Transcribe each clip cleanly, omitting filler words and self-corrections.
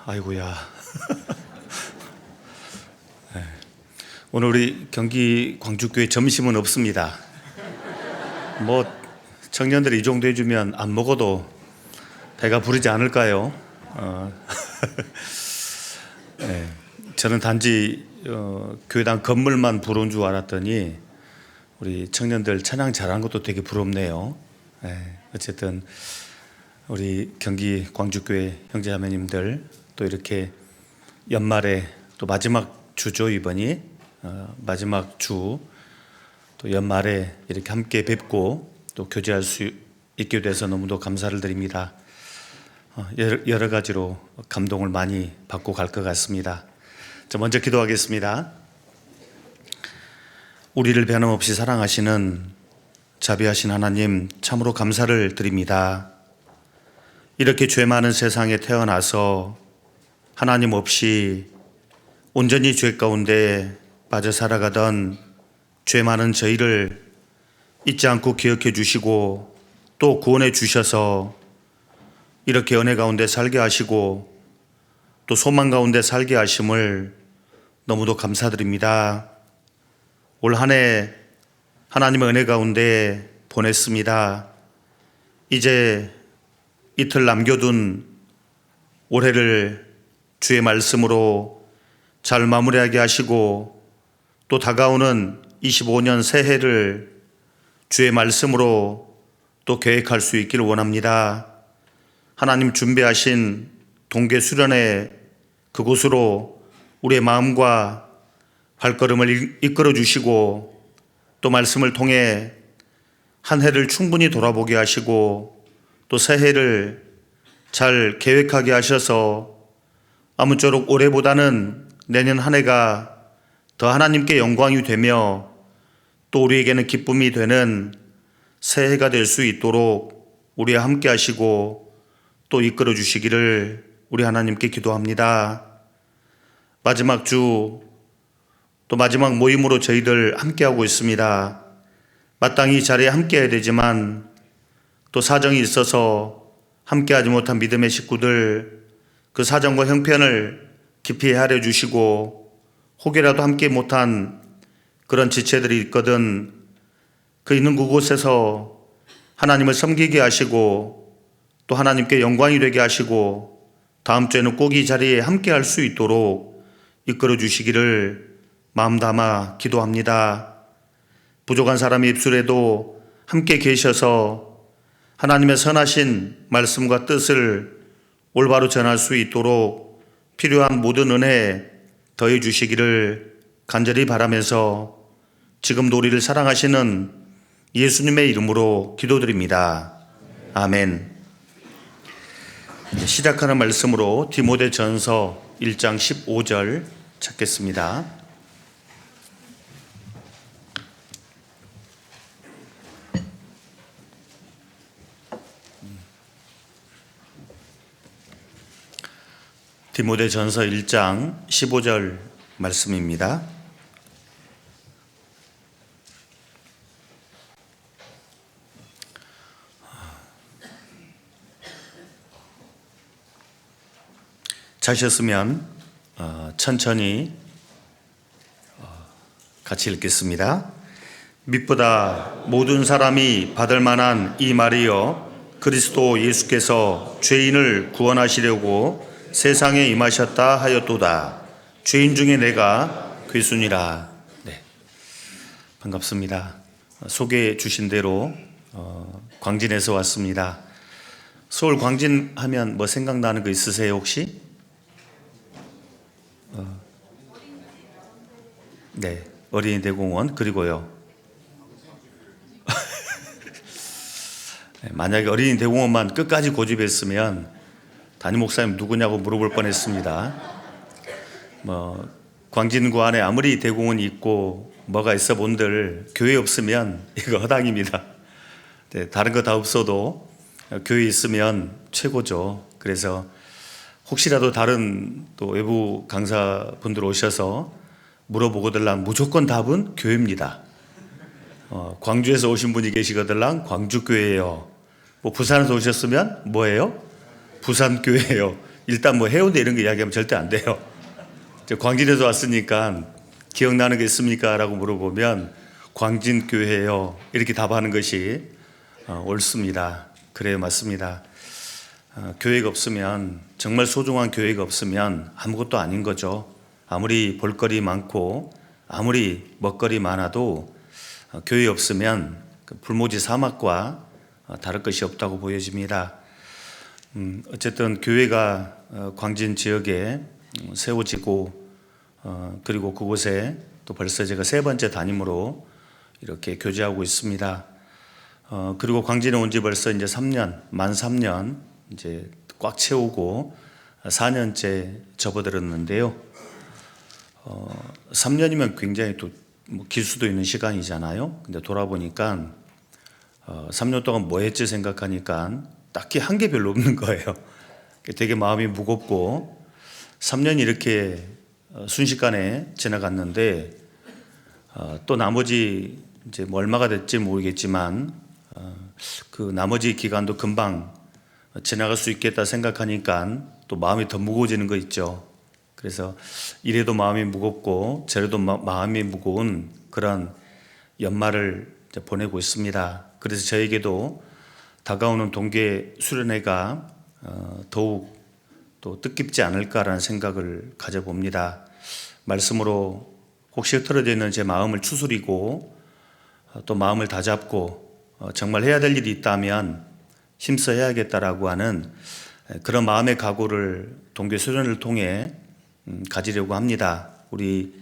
아이고야. 네. 오늘 우리 경기 광주교회 점심은 없습니다. 뭐 청년들이 이 정도 해주면 안 먹어도 배가 부르지 않을까요? 네. 저는 단지 교회당 건물만 부러운 줄 알았더니 우리 청년들 찬양 잘하는 것도 되게 부럽네요. 네. 어쨌든 우리 경기 광주교회 형제자매님들 또 이렇게 연말에 또 마지막 주죠. 이번이 마지막 주 또 연말에 이렇게 함께 뵙고 또 교제할 수 있게 돼서 너무도 감사를 드립니다. 여러 가지로 감동을 많이 받고 갈 것 같습니다. 자, 먼저 기도하겠습니다. 우리를 변함없이 사랑하시는 자비하신 하나님, 참으로 감사를 드립니다. 이렇게 죄 많은 세상에 태어나서 하나님 없이 온전히 죄 가운데 빠져 살아가던 죄 많은 저희를 잊지 않고 기억해 주시고 또 구원해 주셔서 이렇게 은혜 가운데 살게 하시고 또 소망 가운데 살게 하심을 너무도 감사드립니다. 올 한 해 하나님의 은혜 가운데 보냈습니다. 이제 이틀 남겨둔 올해를 주의 말씀으로 잘 마무리하게 하시고 또 다가오는 25년 새해를 주의 말씀으로 또 계획할 수 있기를 원합니다. 하나님 준비하신 동계 수련회 그곳으로 우리의 마음과 발걸음을 이끌어 주시고 또 말씀을 통해 한 해를 충분히 돌아보게 하시고 또 새해를 잘 계획하게 하셔서 아무쪼록 올해보다는 내년 한 해가 더 하나님께 영광이 되며 또 우리에게는 기쁨이 되는 새해가 될 수 있도록 우리와 함께 하시고 또 이끌어 주시기를 우리 하나님께 기도합니다. 마지막 주 또 마지막 모임으로 저희들 함께하고 있습니다. 마땅히 이 자리에 함께해야 되지만 또 사정이 있어서 함께하지 못한 믿음의 식구들 그 사정과 형편을 깊이 헤아려 주시고 혹이라도 함께 못한 그런 지체들이 있거든 그 있는 그곳에서 하나님을 섬기게 하시고 또 하나님께 영광이 되게 하시고 다음 주에는 꼭 이 자리에 함께할 수 있도록 이끌어 주시기를 마음 담아 기도합니다. 부족한 사람의 입술에도 함께 계셔서 하나님의 선하신 말씀과 뜻을 올바로 전할 수 있도록 필요한 모든 은혜 더해 주시기를 간절히 바라면서 지금도 우리를 사랑하시는 예수님의 이름으로 기도드립니다. 아멘. 시작하는 말씀으로 디모데전서 1장 15절 찾겠습니다. 디모데전서 1장 15절 말씀입니다. 자셨으면 천천히 같이 읽겠습니다. 믿보다 모든 사람이 받을 만한 이 말이여 그리스도 예수께서 죄인을 구원하시려고 세상에 임하셨다 하였도다. 죄인 중에 내가 괴순이라. 네, 반갑습니다. 소개해 주신 대로 광진에서 왔습니다. 서울 광진 하면 뭐 생각나는 거 있으세요 혹시? 네, 어린이 대공원 그리고요. 만약에 어린이 대공원만 끝까지 고집했으면 담임 목사님 누구냐고 물어볼 뻔했습니다. 뭐 광진구 안에 아무리 대공원이 있고 뭐가 있어 본들 교회 없으면 이거 허당입니다. 네, 다른 거 다 없어도 교회 있으면 최고죠. 그래서 혹시라도 다른 또 외부 강사분들 오셔서 물어보거들랑 무조건 답은 교회입니다. 광주에서 오신 분이 계시거들랑 광주교회예요. 뭐 부산에서 오셨으면 뭐예요? 부산교회예요. 일단 뭐 해운대 이런 거 이야기하면 절대 안 돼요. 광진에서 왔으니까 기억나는 게 있습니까? 라고 물어보면 광진교회요. 이렇게 답하는 것이 옳습니다. 그래요, 맞습니다. 교회가 없으면, 정말 소중한 교회가 없으면 아무것도 아닌 거죠. 아무리 볼거리 많고 아무리 먹거리 많아도 교회 없으면 불모지 사막과 다를 것이 없다고 보여집니다. 어쨌든 교회가 광진 지역에 세워지고 그리고 그곳에 또 벌써 제가 세 번째 담임으로 이렇게 교제하고 있습니다. 그리고 광진에 온 지 벌써 이제 3년, 만 3년 이제 꽉 채우고 4년째 접어들었는데요. 3년이면 굉장히 또 길 수도 있는 시간이잖아요. 근데 돌아보니까 3년 동안 뭐 했지 생각하니까 딱히 한 게 별로 없는 거예요. 되게 마음이 무겁고 3년이 이렇게 순식간에 지나갔는데 또 나머지 이제 뭐 얼마가 될지 모르겠지만 그 나머지 기간도 금방 지나갈 수 있겠다 생각하니까 또 마음이 더 무거워지는 거 있죠. 그래서 이래도 마음이 무겁고 저래도 마음이 무거운 그런 연말을 보내고 있습니다. 그래서 저에게도 다가오는 동계 수련회가 더욱 또 뜻깊지 않을까라는 생각을 가져봅니다. 말씀으로 혹시 흐트러져 있는 제 마음을 추스리고 또 마음을 다잡고 정말 해야 될 일이 있다면 힘써 해야겠다라고 하는 그런 마음의 각오를 동계 수련을 통해 가지려고 합니다. 우리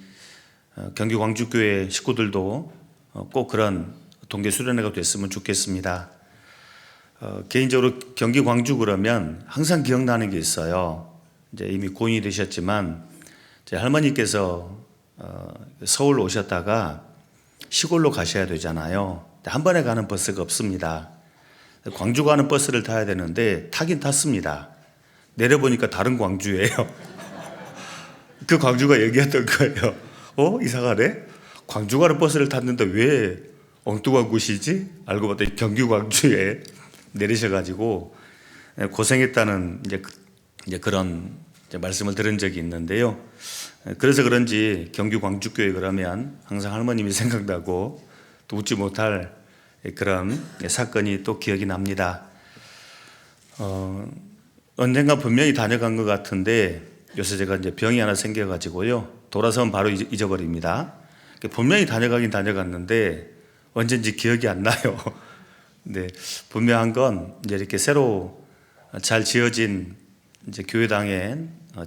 경기 광주교회 식구들도 꼭 그런 동계 수련회가 됐으면 좋겠습니다. 개인적으로 경기 광주 그러면 항상 기억나는 게 있어요. 이제 이미 고인이 되셨지만 제 할머니께서 서울 오셨다가 시골로 가셔야 되잖아요. 한 번에 가는 버스가 없습니다. 광주 가는 버스를 타야 되는데 타긴 탔습니다. 내려보니까 다른 광주예요. 그 광주가 얘기했던 거예요. 이상하네? 광주 가는 버스를 탔는데 왜 엉뚱한 곳이지? 알고 봤더니 경기 광주에 내리셔가지고 고생했다는 이제 그런 말씀을 들은 적이 있는데요. 그래서 그런지 경기 광주교회 그러면 항상 할머님이 생각나고 또 웃지 못할 그런 사건이 또 기억이 납니다. 언젠가 분명히 다녀간 것 같은데 요새 제가 이제 병이 하나 생겨가지고요. 돌아서면 바로 잊어버립니다. 분명히 다녀가긴 다녀갔는데 언젠지 기억이 안 나요. 근데 분명한 건 이제 이렇게 새로 잘 지어진 이제 교회당에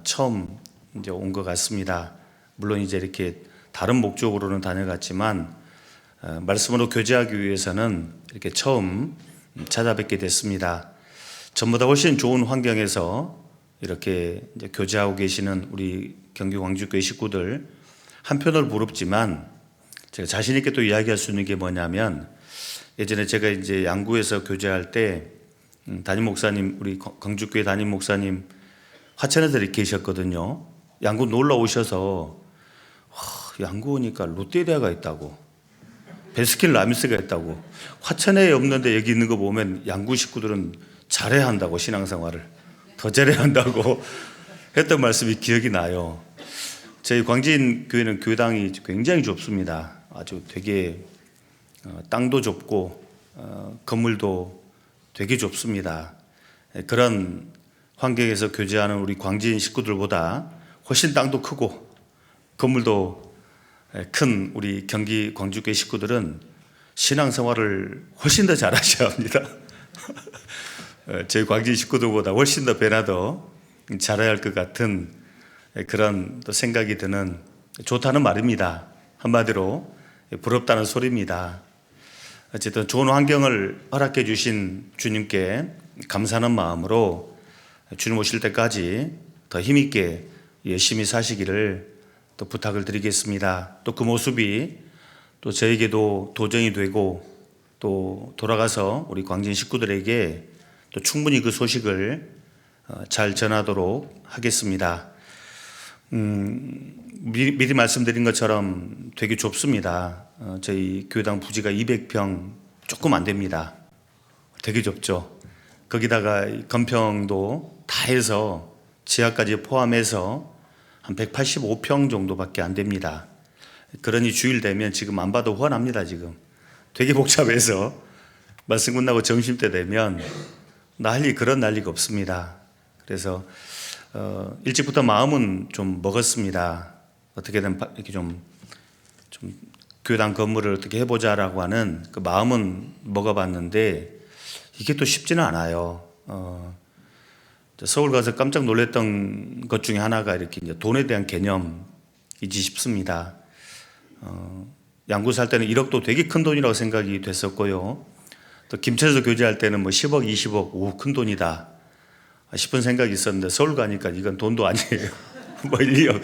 처음 이제 온 것 같습니다. 물론 이제 이렇게 다른 목적으로는 다녀갔지만 말씀으로 교제하기 위해서는 이렇게 처음 찾아뵙게 됐습니다. 전보다 훨씬 좋은 환경에서 이렇게 이제 교제하고 계시는 우리 경기 광주교회 식구들 한편으로 부럽지만 제가 자신 있게 또 이야기할 수 있는 게 뭐냐면 예전에 제가 이제 양구에서 교제할 때 담임 목사님 우리 광주교회 담임 목사님 화천에서 계셨거든요. 양구 놀러 오셔서 양구 오니까 롯데리아가 있다고 베스킨 라빈스가 있다고 화천에 없는데 여기 있는 거 보면 양구 식구들은 잘해야 한다고 신앙생활을 더 잘해야 한다고 했던 말씀이 기억이 나요. 저희 광진 교회는 교회당이 굉장히 좁습니다. 아주 되게 땅도 좁고 건물도 되게 좁습니다. 그런 환경에서 교제하는 우리 광진 식구들보다 훨씬 땅도 크고 건물도 큰 우리 경기 광주교회 식구들은 신앙생활을 훨씬 더 잘하셔야 합니다. 저희 광진 식구들보다 훨씬 더 배나 더 잘해야 할 것 같은 그런 또 생각이 드는 좋다는 말입니다. 한마디로 부럽다는 소리입니다. 어쨌든 좋은 환경을 허락해 주신 주님께 감사하는 마음으로 주님 오실 때까지 더 힘있게 열심히 사시기를 또 부탁을 드리겠습니다. 또 그 모습이 또 저에게도 도전이 되고 또 돌아가서 우리 광진 식구들에게 또 충분히 그 소식을 잘 전하도록 하겠습니다. 미리 말씀드린 것처럼 되게 좁습니다. 저희 교회당 부지가 200평 조금 안 됩니다. 되게 좁죠. 거기다가 건평도 다 해서 지하까지 포함해서 한 185평 정도밖에 안 됩니다. 그러니 주일 되면 지금 안 봐도 훤합니다. 지금 되게 복잡해서 말씀 끝나고 점심때 되면 그런 난리가 없습니다. 그래서 일찍부터 마음은 좀 먹었습니다. 어떻게든 이렇게 좀 교회당 건물을 어떻게 해보자라고 하는 그 마음은 먹어봤는데 이게 또 쉽지는 않아요. 서울 가서 깜짝 놀랐던 것 중에 하나가 이렇게 이제 돈에 대한 개념이지 싶습니다. 양구 살 때는 1억도 되게 큰 돈이라고 생각이 됐었고요. 또 김천에서 교제할 때는 뭐 10억, 20억, 오, 큰 돈이다 싶은 생각이 있었는데 서울 가니까 이건 돈도 아니에요. 뭐 1억,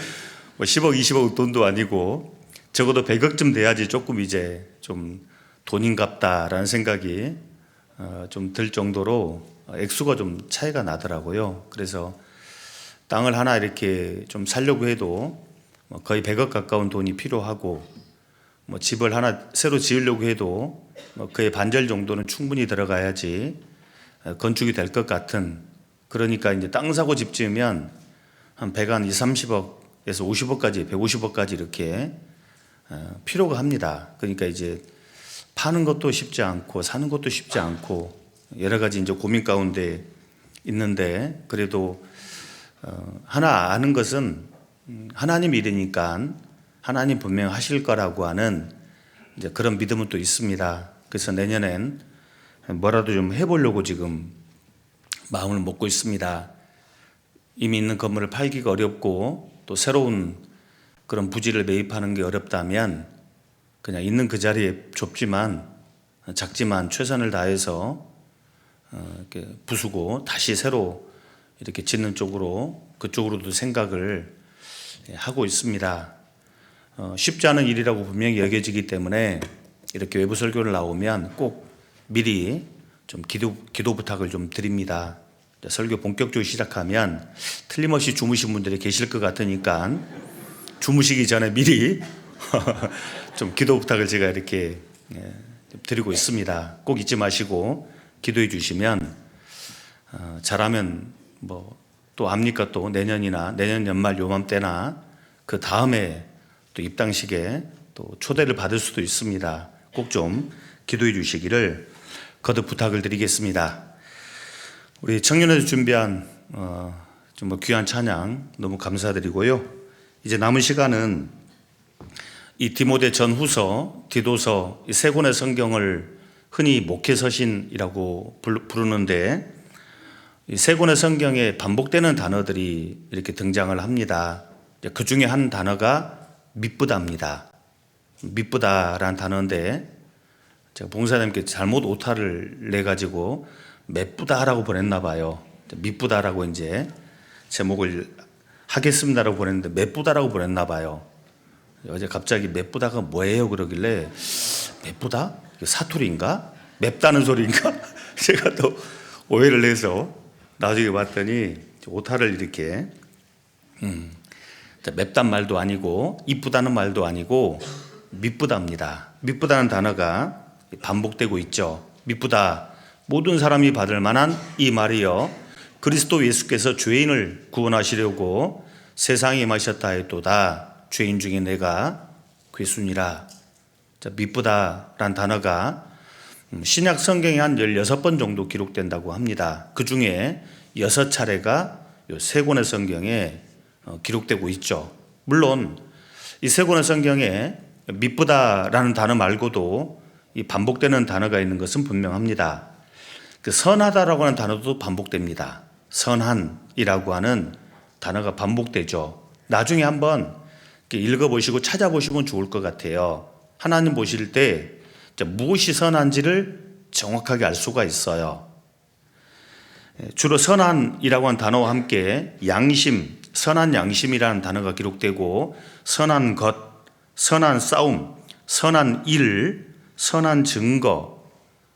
뭐 10억, 20억 돈도 아니고 적어도 100억쯤 돼야지 조금 이제 좀 돈인갑다라는 생각이 좀 들 정도로 액수가 좀 차이가 나더라고요. 그래서 땅을 하나 이렇게 좀 사려고 해도 거의 100억 가까운 돈이 필요하고 뭐 집을 하나 새로 지으려고 해도 그의 반절 정도는 충분히 들어가야지 건축이 될 것 같은, 그러니까 이제 땅 사고 집 지으면 한 100한 2, 30억에서 50억까지 150억까지 이렇게 필요가 합니다. 그러니까 이제 파는 것도 쉽지 않고 사는 것도 쉽지 않고 여러 가지 이제 고민 가운데 있는데, 그래도 하나 아는 것은 하나님 일이니까 하나님 분명 하실 거라고 하는 이제 그런 믿음은 또 있습니다. 그래서 내년엔 뭐라도 좀 해보려고 지금 마음을 먹고 있습니다. 이미 있는 건물을 팔기가 어렵고 또 새로운 그런 부지를 매입하는 게 어렵다면 그냥 있는 그 자리에 좁지만 작지만 최선을 다해서 이렇게 부수고 다시 새로 이렇게 짓는 쪽으로, 그쪽으로도 생각을 하고 있습니다. 쉽지 않은 일이라고 분명히 여겨지기 때문에 이렇게 외부 설교를 나오면 꼭 미리 좀 기도 부탁을 좀 드립니다. 설교 본격적으로 시작하면 틀림없이 주무신 분들이 계실 것 같으니까 주무시기 전에 미리 좀 기도 부탁을 제가 이렇게 드리고 있습니다. 꼭 잊지 마시고 기도해 주시면 잘하면 뭐 또 압니까, 또 내년이나 내년 연말 요맘때나 그 다음에 또 입당식에 또 초대를 받을 수도 있습니다. 꼭 좀 기도해 주시기를 거듭 부탁을 드리겠습니다. 우리 청년에서 준비한 좀 귀한 찬양 너무 감사드리고요. 이제 남은 시간은 이 디모데 전후서, 디도서 이 세 권의 성경을 흔히 목회서신이라고 부르는데, 이 세 권의 성경에 반복되는 단어들이 이렇게 등장을 합니다. 그 중에 한 단어가 미쁘다입니다. 미쁘다라는 단어인데 제가 봉사님께 잘못 오타를 내가지고 매쁘다라고 보냈나 봐요. 미쁘다라고 이제 제목을 하겠습니다라고 보냈는데 매쁘다라고 보냈나 봐요. 어제 갑자기 매쁘다가 뭐예요 그러길래 매쁘다? 사투리인가? 맵다는 소리인가? 제가 또 오해를 해서 나중에 봤더니 오타를 이렇게 맵단 말도 아니고 이쁘다는 말도 아니고 미쁘다입니다. 미쁘다는 단어가 반복되고 있죠. 미쁘다, 모든 사람이 받을 만한 이 말이여 그리스도 예수께서 죄인을 구원하시려고 세상에 임하셨다 했도다. 죄인 중에 내가 괴순이라. 미쁘다란 단어가 신약 성경에 한 16번 정도 기록된다고 합니다. 그 중에 6차례가 이 세 권의 성경에 기록되고 있죠. 물론 이 세 권의 성경에 미쁘다라는 단어 말고도 이 반복되는 단어가 있는 것은 분명합니다. 그 선하다라고 하는 단어도 반복됩니다. 선한이라고 하는 단어가 반복되죠. 나중에 한번 읽어보시고 찾아보시면 좋을 것 같아요. 하나님 보실 때 무엇이 선한지를 정확하게 알 수가 있어요. 주로 선한이라고 하는 단어와 함께 양심, 선한 양심이라는 단어가 기록되고 선한 것, 선한 싸움, 선한 일, 선한 증거,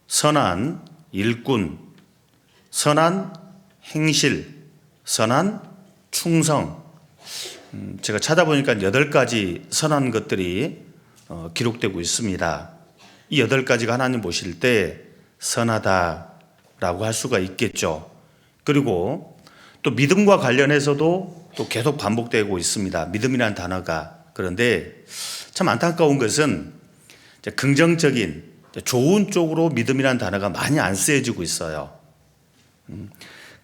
선한 일꾼, 선한 행실, 선한 충성. 제가 찾아보니까 8가지 선한 것들이 기록되고 있습니다. 이 8가지가 하나님 보실 때 선하다라고 할 수가 있겠죠. 그리고 또 믿음과 관련해서도 또 계속 반복되고 있습니다. 믿음이라는 단어가. 그런데 참 안타까운 것은 긍정적인 좋은 쪽으로 믿음이라는 단어가 많이 안 쓰여지고 있어요.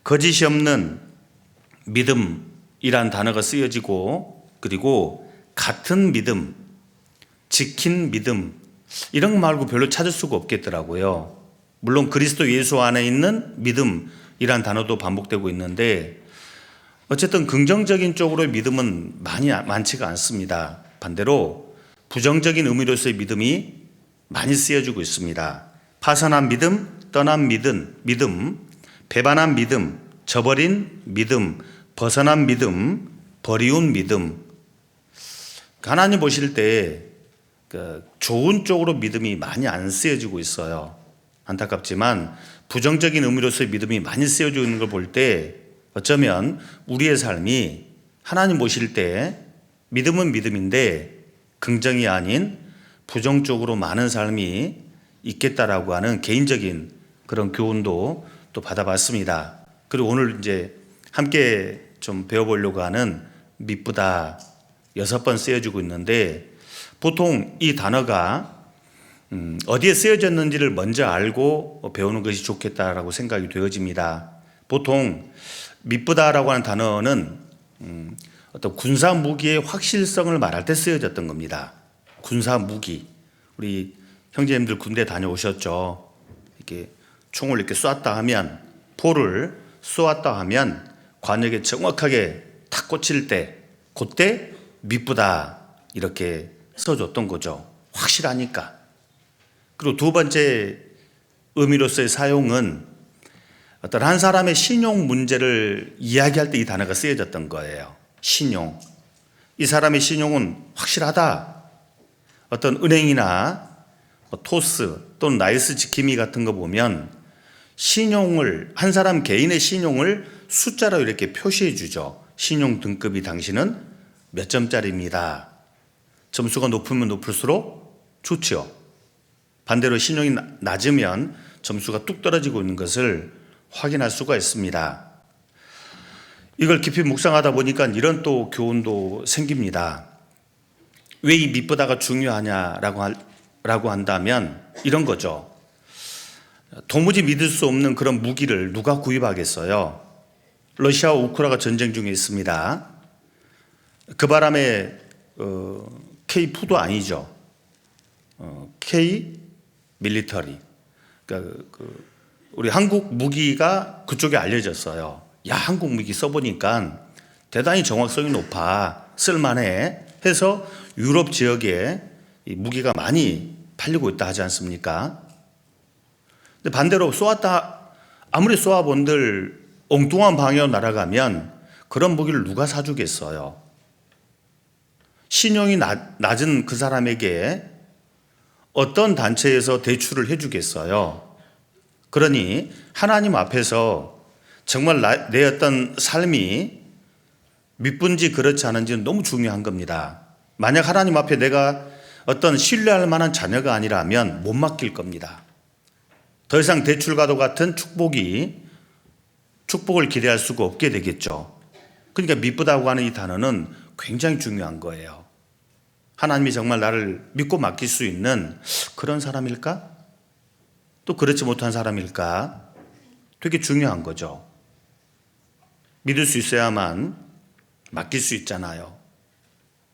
거짓이 없는 믿음이란 단어가 쓰여지고, 그리고 같은 믿음, 지킨 믿음, 이런 거 말고 별로 찾을 수가 없겠더라고요. 물론 그리스도 예수 안에 있는 믿음이란 단어도 반복되고 있는데, 어쨌든 긍정적인 쪽으로의 믿음은 많지가 않습니다. 반대로 부정적인 의미로서의 믿음이 많이 쓰여지고 있습니다. 파산한 믿음, 떠난 믿음, 배반한 믿음, 저버린 믿음, 벗어난 믿음, 버리운 믿음. 하나님 보실 때 좋은 쪽으로 믿음이 많이 안 쓰여지고 있어요. 안타깝지만 부정적인 의미로서의 믿음이 많이 쓰여지고 있는 걸 볼 때 어쩌면 우리의 삶이 하나님 보실 때 믿음은 믿음인데 긍정이 아닌 부정 쪽으로 많은 삶이 있겠다라고 하는 개인적인 그런 교훈도 또 받아봤습니다. 그리고 오늘 이제 함께 좀 배워보려고 하는 미쁘다 6번 쓰여지고 있는데, 보통 이 단어가 어디에 쓰여졌는지를 먼저 알고 배우는 것이 좋겠다라고 생각이 되어집니다. 보통 미쁘다라고 하는 단어는 어떤 군사 무기의 확실성을 말할 때 쓰여졌던 겁니다. 군사 무기. 우리 형제님들 군대 다녀오셨죠? 이렇게 총을 이렇게 쐈다 하면, 포를 쏘았다 하면 관역에 정확하게 탁 꽂힐 때, 그때 미쁘다 이렇게 써줬던 거죠. 확실하니까. 그리고 두 번째 의미로서의 사용은 어떤 한 사람의 신용 문제를 이야기할 때 이 단어가 쓰여졌던 거예요. 신용. 이 사람의 신용은 확실하다. 어떤 은행이나 토스 또는 나이스 지킴이 같은 거 보면 신용을, 한 사람 개인의 신용을 숫자로 이렇게 표시해 주죠. 신용 등급이 당신은 몇 점짜리입니다. 점수가 높으면 높을수록 좋죠. 반대로 신용이 낮으면 점수가 뚝 떨어지고 있는 것을 확인할 수가 있습니다. 이걸 깊이 묵상하다 보니까 이런 또 교훈도 생깁니다. 왜 이 미쁘다가 중요하냐라고 한다면 이런 거죠. 도무지 믿을 수 없는 그런 무기를 누가 구입하겠어요? 러시아와 우크라이나 전쟁 중에 있습니다. 그 바람에 K4도 아니죠. K 밀리터리. 그러니까 우리 한국 무기가 그쪽에 알려졌어요. 야, 한국 무기 써보니까 대단히 정확성이 높아, 쓸만해 해서 유럽 지역에 이 무기가 많이 팔리고 있다 하지 않습니까? 근데 반대로 아무리 쏘아본들 엉뚱한 방향으로 날아가면 그런 무기를 누가 사주겠어요? 신용이 낮은 그 사람에게 어떤 단체에서 대출을 해주겠어요? 그러니 하나님 앞에서 정말 내 어떤 삶이 미쁜지 그렇지 않은지는 너무 중요한 겁니다. 만약 하나님 앞에 내가 어떤 신뢰할 만한 자녀가 아니라면 못 맡길 겁니다. 더 이상 대출과도 같은 축복을 기대할 수가 없게 되겠죠. 그러니까 미쁘다고 하는 이 단어는 굉장히 중요한 거예요. 하나님이 정말 나를 믿고 맡길 수 있는 그런 사람일까? 또 그렇지 못한 사람일까? 되게 중요한 거죠. 믿을 수 있어야만 맡길 수 있잖아요.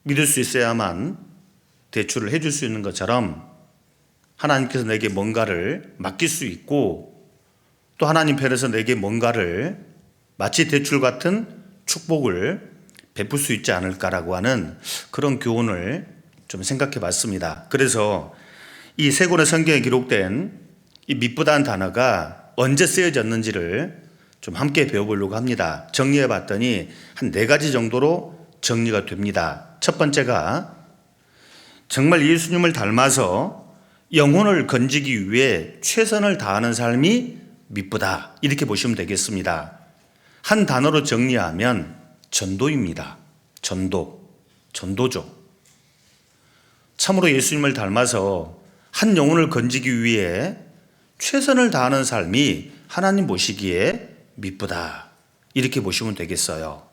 믿을 수 있어야만 대출을 해줄 수 있는 것처럼 하나님께서 내게 뭔가를 맡길 수 있고, 또 하나님 편에서 내게 뭔가를 마치 대출 같은 축복을 베풀 수 있지 않을까라고 하는 그런 교훈을 좀 생각해 봤습니다. 그래서 이 세 권의 성경에 기록된 이 미쁘다는 단어가 언제 쓰여졌는지를 좀 함께 배워보려고 합니다. 정리해 봤더니 한 4가지 정도로 정리가 됩니다. 첫 번째가 정말 예수님을 닮아서 영혼을 건지기 위해 최선을 다하는 삶이 미쁘다, 이렇게 보시면 되겠습니다. 한 단어로 정리하면 전도입니다. 전도죠. 참으로 예수님을 닮아서 한 영혼을 건지기 위해 최선을 다하는 삶이 하나님 보시기에 미쁘다, 이렇게 보시면 되겠어요.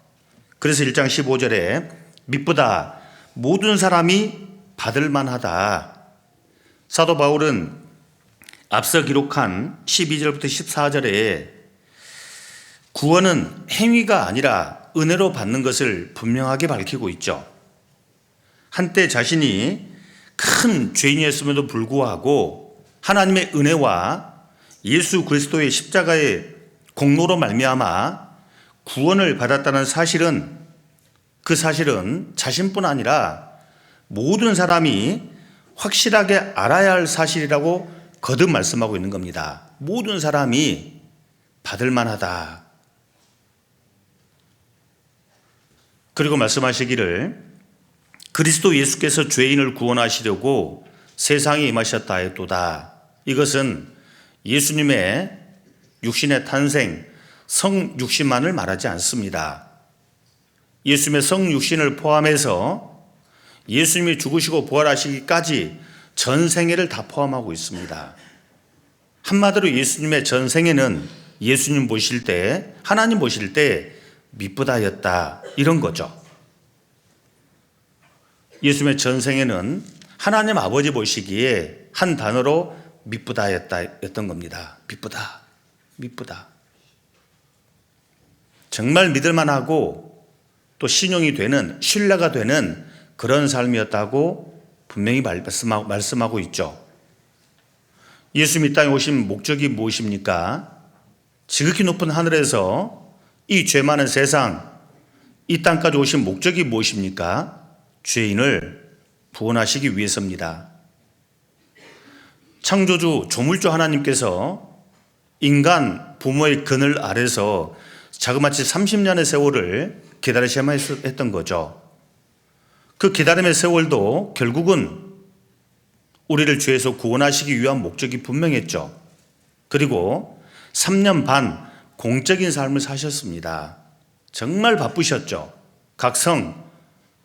그래서 1장 15절에 미쁘다 모든 사람이 받을 만하다. 사도 바울은 앞서 기록한 12절부터 14절에 구원은 행위가 아니라 은혜로 받는 것을 분명하게 밝히고 있죠. 한때 자신이 큰 죄인이었음에도 불구하고 하나님의 은혜와 예수 그리스도의 십자가의 공로로 말미암아 구원을 받았다는 사실은, 그 사실은 자신뿐 아니라 모든 사람이 확실하게 알아야 할 사실이라고 거듭 말씀하고 있는 겁니다. 모든 사람이 받을 만하다. 그리고 말씀하시기를 그리스도 예수께서 죄인을 구원하시려고 세상에 임하셨다 했도다. 이것은 예수님의 육신의 탄생, 성육신만을 말하지 않습니다. 예수님의 성육신을 포함해서 예수님이 죽으시고 부활하시기까지 전생애를 다 포함하고 있습니다. 한마디로 예수님의 전생애는 예수님 보실 때, 하나님 보실 때 미쁘다였다, 이런 거죠. 예수님의 전생애는 하나님 아버지 보시기에 한 단어로 미쁘다였던 겁니다. 미쁘다, 미쁘다. 정말 믿을만하고 또 신용이 되는, 신뢰가 되는 그런 삶이었다고 분명히 말씀하고 있죠. 예수님 이 땅에 오신 목적이 무엇입니까? 지극히 높은 하늘에서 이 죄 많은 세상, 이 땅까지 오신 목적이 무엇입니까? 죄인을 구원하시기 위해서입니다. 창조주 조물주 하나님께서 인간 부모의 그늘 아래서 자그마치 30년의 세월을 기다리셔야만 했던 거죠. 그 기다림의 세월도 결국은 우리를 죄에서 구원하시기 위한 목적이 분명했죠. 그리고 3년 반 공적인 삶을 사셨습니다. 정말 바쁘셨죠. 각 성,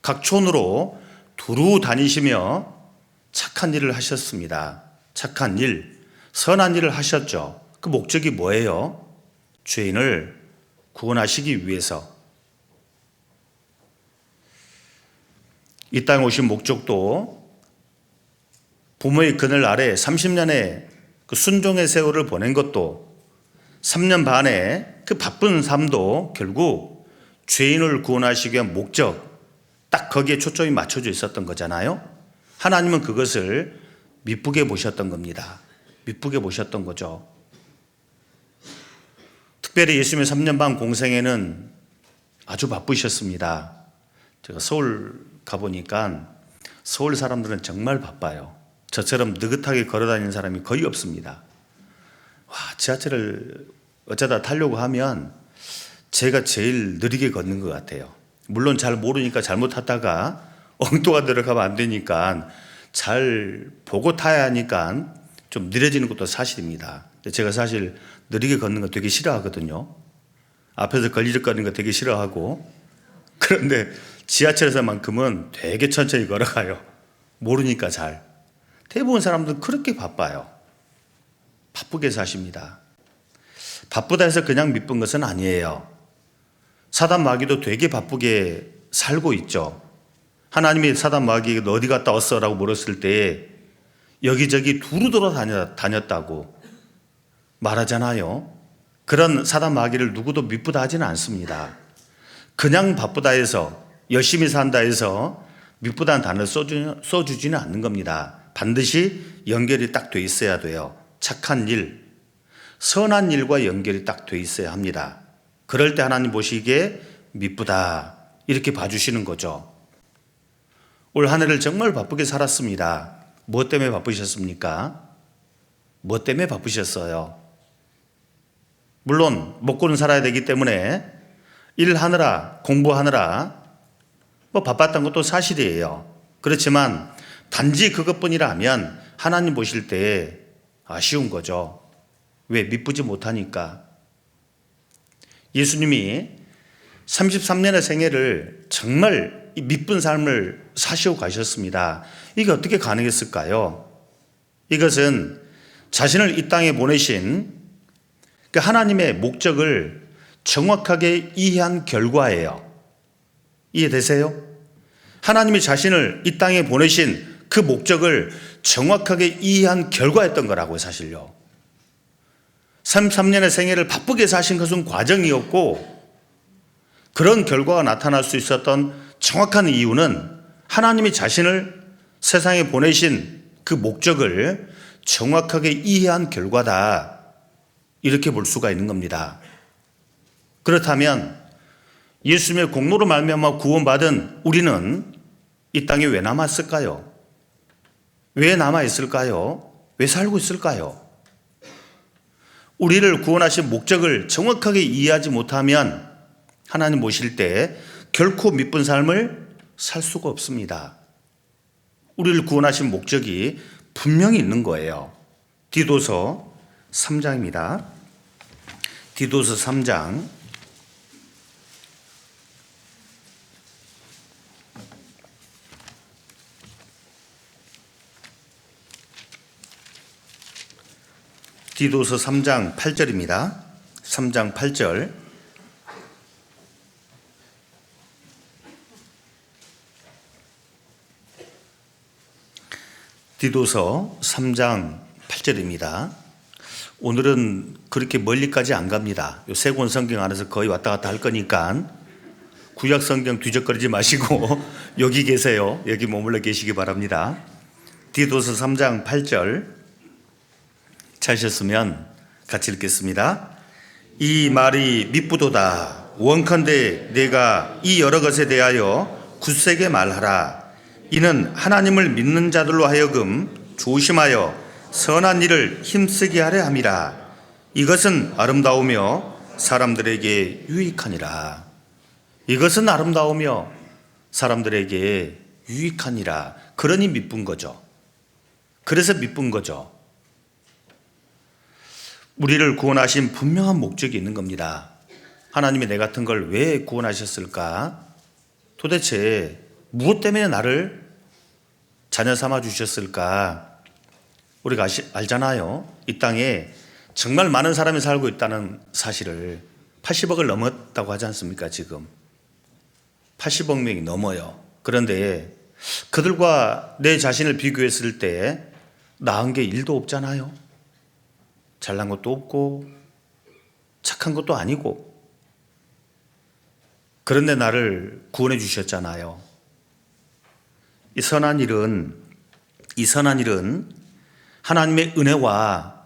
각 촌으로 두루 다니시며 착한 일을 하셨습니다. 착한 일, 선한 일을 하셨죠. 그 목적이 뭐예요? 죄인을 구원하시기 위해서. 이 땅에 오신 목적도 부모의 그늘 아래 30년의 그 순종의 세월을 보낸 것도 3년 반의 그 바쁜 삶도 결국 죄인을 구원하시기 위한 목적, 딱 거기에 초점이 맞춰져 있었던 거잖아요. 하나님은 그것을 미쁘게 보셨던 겁니다. 미쁘게 보셨던 거죠. 특별히 예수님의 3년 반 공생에는 아주 바쁘셨습니다. 제가 서울 가보니까 서울 사람들은 정말 바빠요. 저처럼 느긋하게 걸어다니는 사람이 거의 없습니다. 지하철을 어쩌다 타려고 하면 제가 제일 느리게 걷는 것 같아요. 물론 잘 모르니까 잘못 탔다가 엉뚱한 데로 가면 안 되니까 잘 보고 타야 하니까 좀 느려지는 것도 사실입니다. 제가 사실 느리게 걷는 거 되게 싫어하거든요. 앞에서 걸리적거리는 거 되게 싫어하고. 그런데 지하철에서만큼은 되게 천천히 걸어가요. 모르니까 잘. 대부분 사람들은 그렇게 바빠요. 바쁘게 사십니다. 바쁘다 해서 그냥 미쁜 것은 아니에요. 사단 마귀도 되게 바쁘게 살고 있죠. 하나님이 사단 마귀에게 너 어디 갔다 왔어? 라고 물었을 때 여기저기 두루 돌아다녔다고 말하잖아요. 그런 사단 마귀를 누구도 미쁘다 하지는 않습니다. 그냥 바쁘다 해서, 열심히 산다 해서 미쁘다는 단어를 써주지는 않는 겁니다. 반드시 연결이 딱 돼 있어야 돼요. 착한 일, 선한 일과 연결이 딱 돼 있어야 합니다. 그럴 때 하나님 보시기에 미쁘다, 이렇게 봐주시는 거죠. 올 한 해를 정말 바쁘게 살았습니다. 무엇 때문에 바쁘셨습니까? 무엇 때문에 바쁘셨어요? 물론 먹고는 살아야 되기 때문에 일하느라, 공부하느라 바빴던 것도 사실이에요. 그렇지만 단지 그것뿐이라면 하나님 보실 때 아쉬운 거죠. 왜? 미쁘지 못하니까. 예수님이 33년의 생애를 정말 미쁜 삶을 사시고 가셨습니다. 이게 어떻게 가능했을까요? 이것은 자신을 이 땅에 보내신 그 하나님의 목적을 정확하게 이해한 결과예요. 이해되세요? 하나님이 자신을 이 땅에 보내신 그 목적을 정확하게 이해한 결과였던 거라고요, 사실요. 33년의 생애를 바쁘게 사신 것은 과정이었고, 그런 결과가 나타날 수 있었던 정확한 이유는 하나님이 자신을 세상에 보내신 그 목적을 정확하게 이해한 결과다, 이렇게 볼 수가 있는 겁니다. 그렇다면 예수님의 공로로 말미암아 구원받은 우리는 이 땅에 왜 남았을까요? 왜 남아있을까요? 왜 살고 있을까요? 우리를 구원하신 목적을 정확하게 이해하지 못하면 하나님 모실 때 결코 미쁜 삶을 살 수가 없습니다. 우리를 구원하신 목적이 분명히 있는 거예요. 디도서 3장입니다. 디도서 3장 디도서 3장 8절입니다. 3장 8절. 디도서 3장 8절입니다. 오늘은 그렇게 멀리까지 안 갑니다. 세 권 성경 안에서 거의 왔다 갔다 할 거니까 구약 성경 뒤적거리지 마시고 여기 계세요. 여기 머물러 계시기 바랍니다. 디도서 3장 8절 찾으셨으면 같이 읽겠습니다. 이 말이 미쁘도다. 원컨대 내가 이 여러 것에 대하여 굳세게 말하라. 이는 하나님을 믿는 자들로 하여금 조심하여 선한 일을 힘쓰게 하려 함이라. 이것은 아름다우며 사람들에게 유익하니라. 이것은 아름다우며 사람들에게 유익하니라. 그러니 미쁜 거죠. 그래서 미쁜 거죠. 우리를 구원하신 분명한 목적이 있는 겁니다. 하나님이 내 같은 걸 왜 구원하셨을까? 도대체 무엇 때문에 나를 자녀 삼아 주셨을까? 우리가 알잖아요. 이 땅에 정말 많은 사람이 살고 있다는 사실을. 80억을 넘었다고 하지 않습니까? 지금 80억 명이 넘어요. 그런데 그들과 내 자신을 비교했을 때 나은 게 1도 없잖아요. 잘난 것도 없고 착한 것도 아니고. 그런데 나를 구원해 주셨잖아요. 이 선한 일은 하나님의 은혜와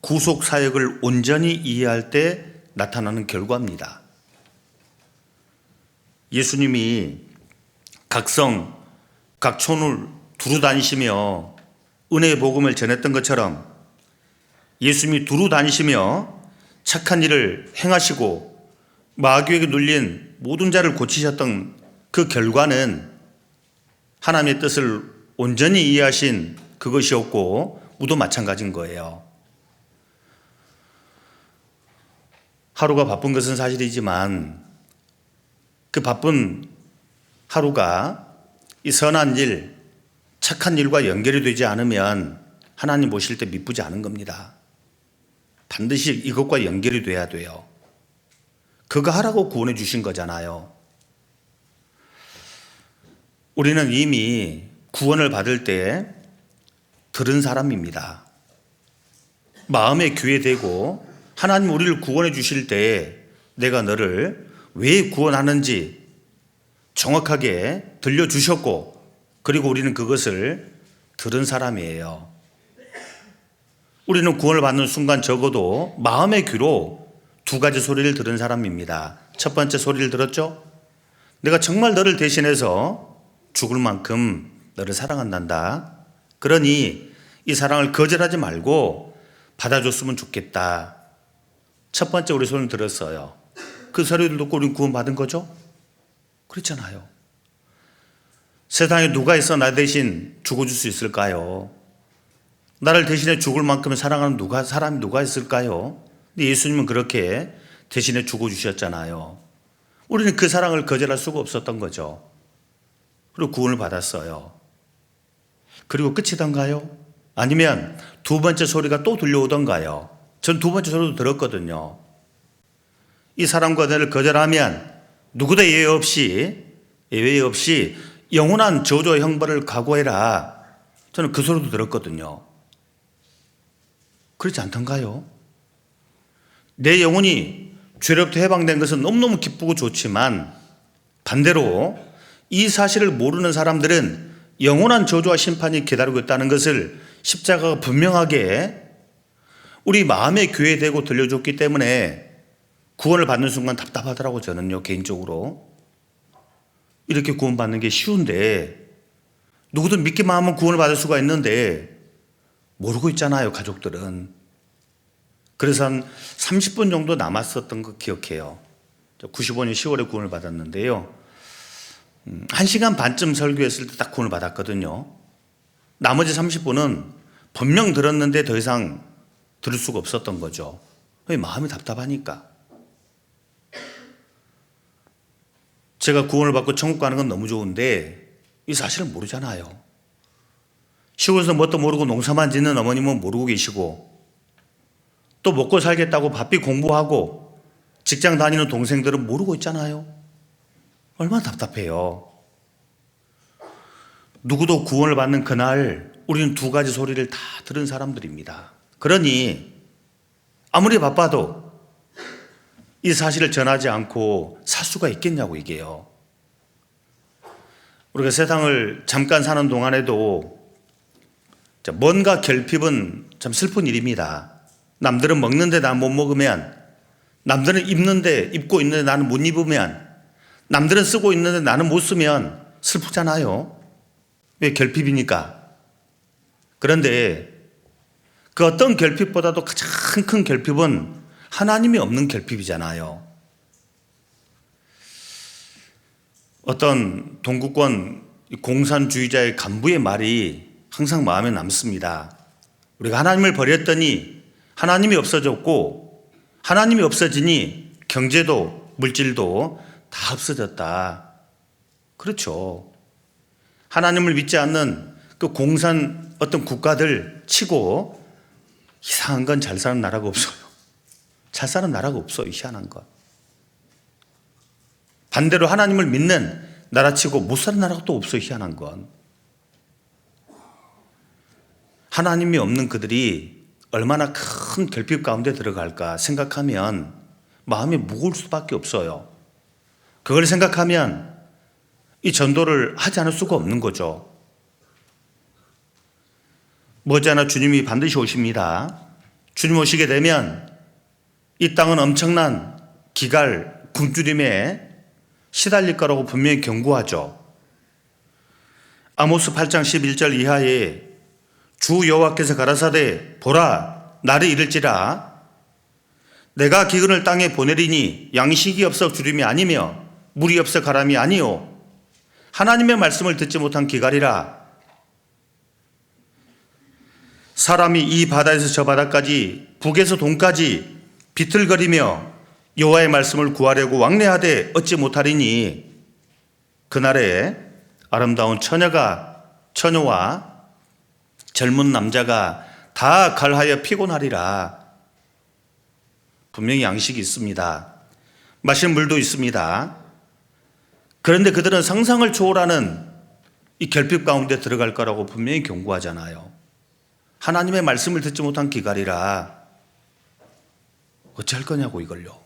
구속 사역을 온전히 이해할 때 나타나는 결과입니다. 예수님이 각성, 각촌을 두루 다니시며 은혜의 복음을 전했던 것처럼 예수님이 두루 다니시며 착한 일을 행하시고 마귀에게 눌린 모든 자를 고치셨던 그 결과는 하나님의 뜻을 온전히 이해하신 그것이었고 우도 마찬가지인 거예요. 하루가 바쁜 것은 사실이지만 그 바쁜 하루가 이 선한 일, 착한 일과 연결이 되지 않으면 하나님 보실 때 미쁘지 않은 겁니다. 반드시 이것과 연결이 돼야 돼요. 그거 하라고 구원해 주신 거잖아요. 우리는 이미 구원을 받을 때 들은 사람입니다. 마음에 귀에 대고 하나님 우리를 구원해 주실 때 내가 너를 왜 구원하는지 정확하게 들려주셨고 그리고 우리는 그것을 들은 사람이에요. 우리는 구원을 받는 순간 적어도 마음의 귀로 2가지 소리를 들은 사람입니다. 첫 번째 소리를 들었죠? 내가 정말 너를 대신해서 죽을 만큼 너를 사랑한단다. 그러니 이 사랑을 거절하지 말고 받아줬으면 좋겠다. 첫 번째 우리 소리를 들었어요. 그 소리를 듣고 우리는 구원받은 거죠? 그렇잖아요. 세상에 누가 있어 나 대신 죽어줄 수 있을까요? 나를 대신해 죽을 만큼 사랑하는 사람이 누가 있을까요? 근데 예수님은 그렇게 대신해 죽어주셨잖아요. 우리는 그 사랑을 거절할 수가 없었던 거죠. 그리고 구원을 받았어요. 그리고 끝이던가요? 아니면 2번째 소리가 또 들려오던가요? 전 2번째 소리도 들었거든요. 이 사람과 너를 거절하면 누구도 예외 없이 영원한 저주와 형벌을 각오해라. 저는 그 소리도 들었거든요. 그렇지 않던가요? 내 영혼이 죄로부터 해방된 것은 너무너무 기쁘고 좋지만 반대로 이 사실을 모르는 사람들은 영원한 저주와 심판이 기다리고 있다는 것을 십자가가 분명하게 우리 마음의 교회되고 들려줬기 때문에 구원을 받는 순간 답답하더라고. 저는요, 개인적으로. 이렇게 구원받는 게 쉬운데 누구든 믿기만 하면 구원을 받을 수가 있는데 모르고 있잖아요, 가족들은. 그래서 한 30분 정도 남았었던 거 기억해요. 95년 10월에 구원을 받았는데요. 1시간 반쯤 설교했을 때 딱 구원을 받았거든요. 나머지 30분은 분명 들었는데 더 이상 들을 수가 없었던 거죠. 마음이 답답하니까. 제가 구원을 받고 천국 가는 건 너무 좋은데 이 사실을 모르잖아요. 시골에서 뭣도 모르고 농사만 짓는 어머님은 모르고 계시고 또 먹고 살겠다고 바삐 공부하고 직장 다니는 동생들은 모르고 있잖아요. 얼마나 답답해요. 누구도 구원을 받는 그날 우리는 두 가지 소리를 다 들은 사람들입니다. 그러니 아무리 바빠도 이 사실을 전하지 않고 살 수가 있겠냐고 이게요. 우리가 세상을 잠깐 사는 동안에도 뭔가 결핍은 참 슬픈 일입니다. 남들은 먹는데 난 못 먹으면, 남들은 입고 있는데 나는 못 입으면, 남들은 쓰고 있는데 나는 못 쓰면 슬프잖아요. 왜? 결핍이니까. 그런데 그 어떤 결핍보다도 가장 큰 결핍은 하나님이 없는 결핍이잖아요. 어떤 동구권 공산주의자의 간부의 말이 항상 마음에 남습니다. 우리가 하나님을 버렸더니 하나님이 없어졌고 하나님이 없어지니 경제도 물질도 다 없어졌다. 그렇죠. 하나님을 믿지 않는 그 공산 어떤 국가들 치고 이상한 건 잘 사는 나라가 없어요. 잘 사는 나라가 없어요. 희한한 것. 반대로 하나님을 믿는 나라치고 못 사는 나라가 또 없어요. 희한한 건. 하나님이 없는 그들이 얼마나 큰 결핍 가운데 들어갈까 생각하면 마음이 무거울 수밖에 없어요. 그걸 생각하면 이 전도를 하지 않을 수가 없는 거죠. 머지않아 주님이 반드시 오십니다. 주님 오시게 되면 이 땅은 엄청난 기갈, 굶주림에 시달릴 거라고 분명히 경고하죠. 아모스 8장 11절 이하에 주 여호와께서 가라사대 보라 날이 이를지라 내가 기근을 땅에 보내리니 양식이 없어 주림이 아니며 물이 없어 가람이 아니요 하나님의 말씀을 듣지 못한 기갈이라. 사람이 이 바다에서 저 바다까지 북에서 동까지 비틀거리며 여호와의 말씀을 구하려고 왕래하되 얻지 못하리니 그날에 아름다운 처녀와 젊은 남자가 다 갈하여 피곤하리라. 분명히 양식이 있습니다. 마실 물도 있습니다. 그런데 그들은 상상을 초월하는 이 결핍 가운데 들어갈 거라고 분명히 경고하잖아요. 하나님의 말씀을 듣지 못한 기갈이라. 어찌 할 거냐고 이걸요.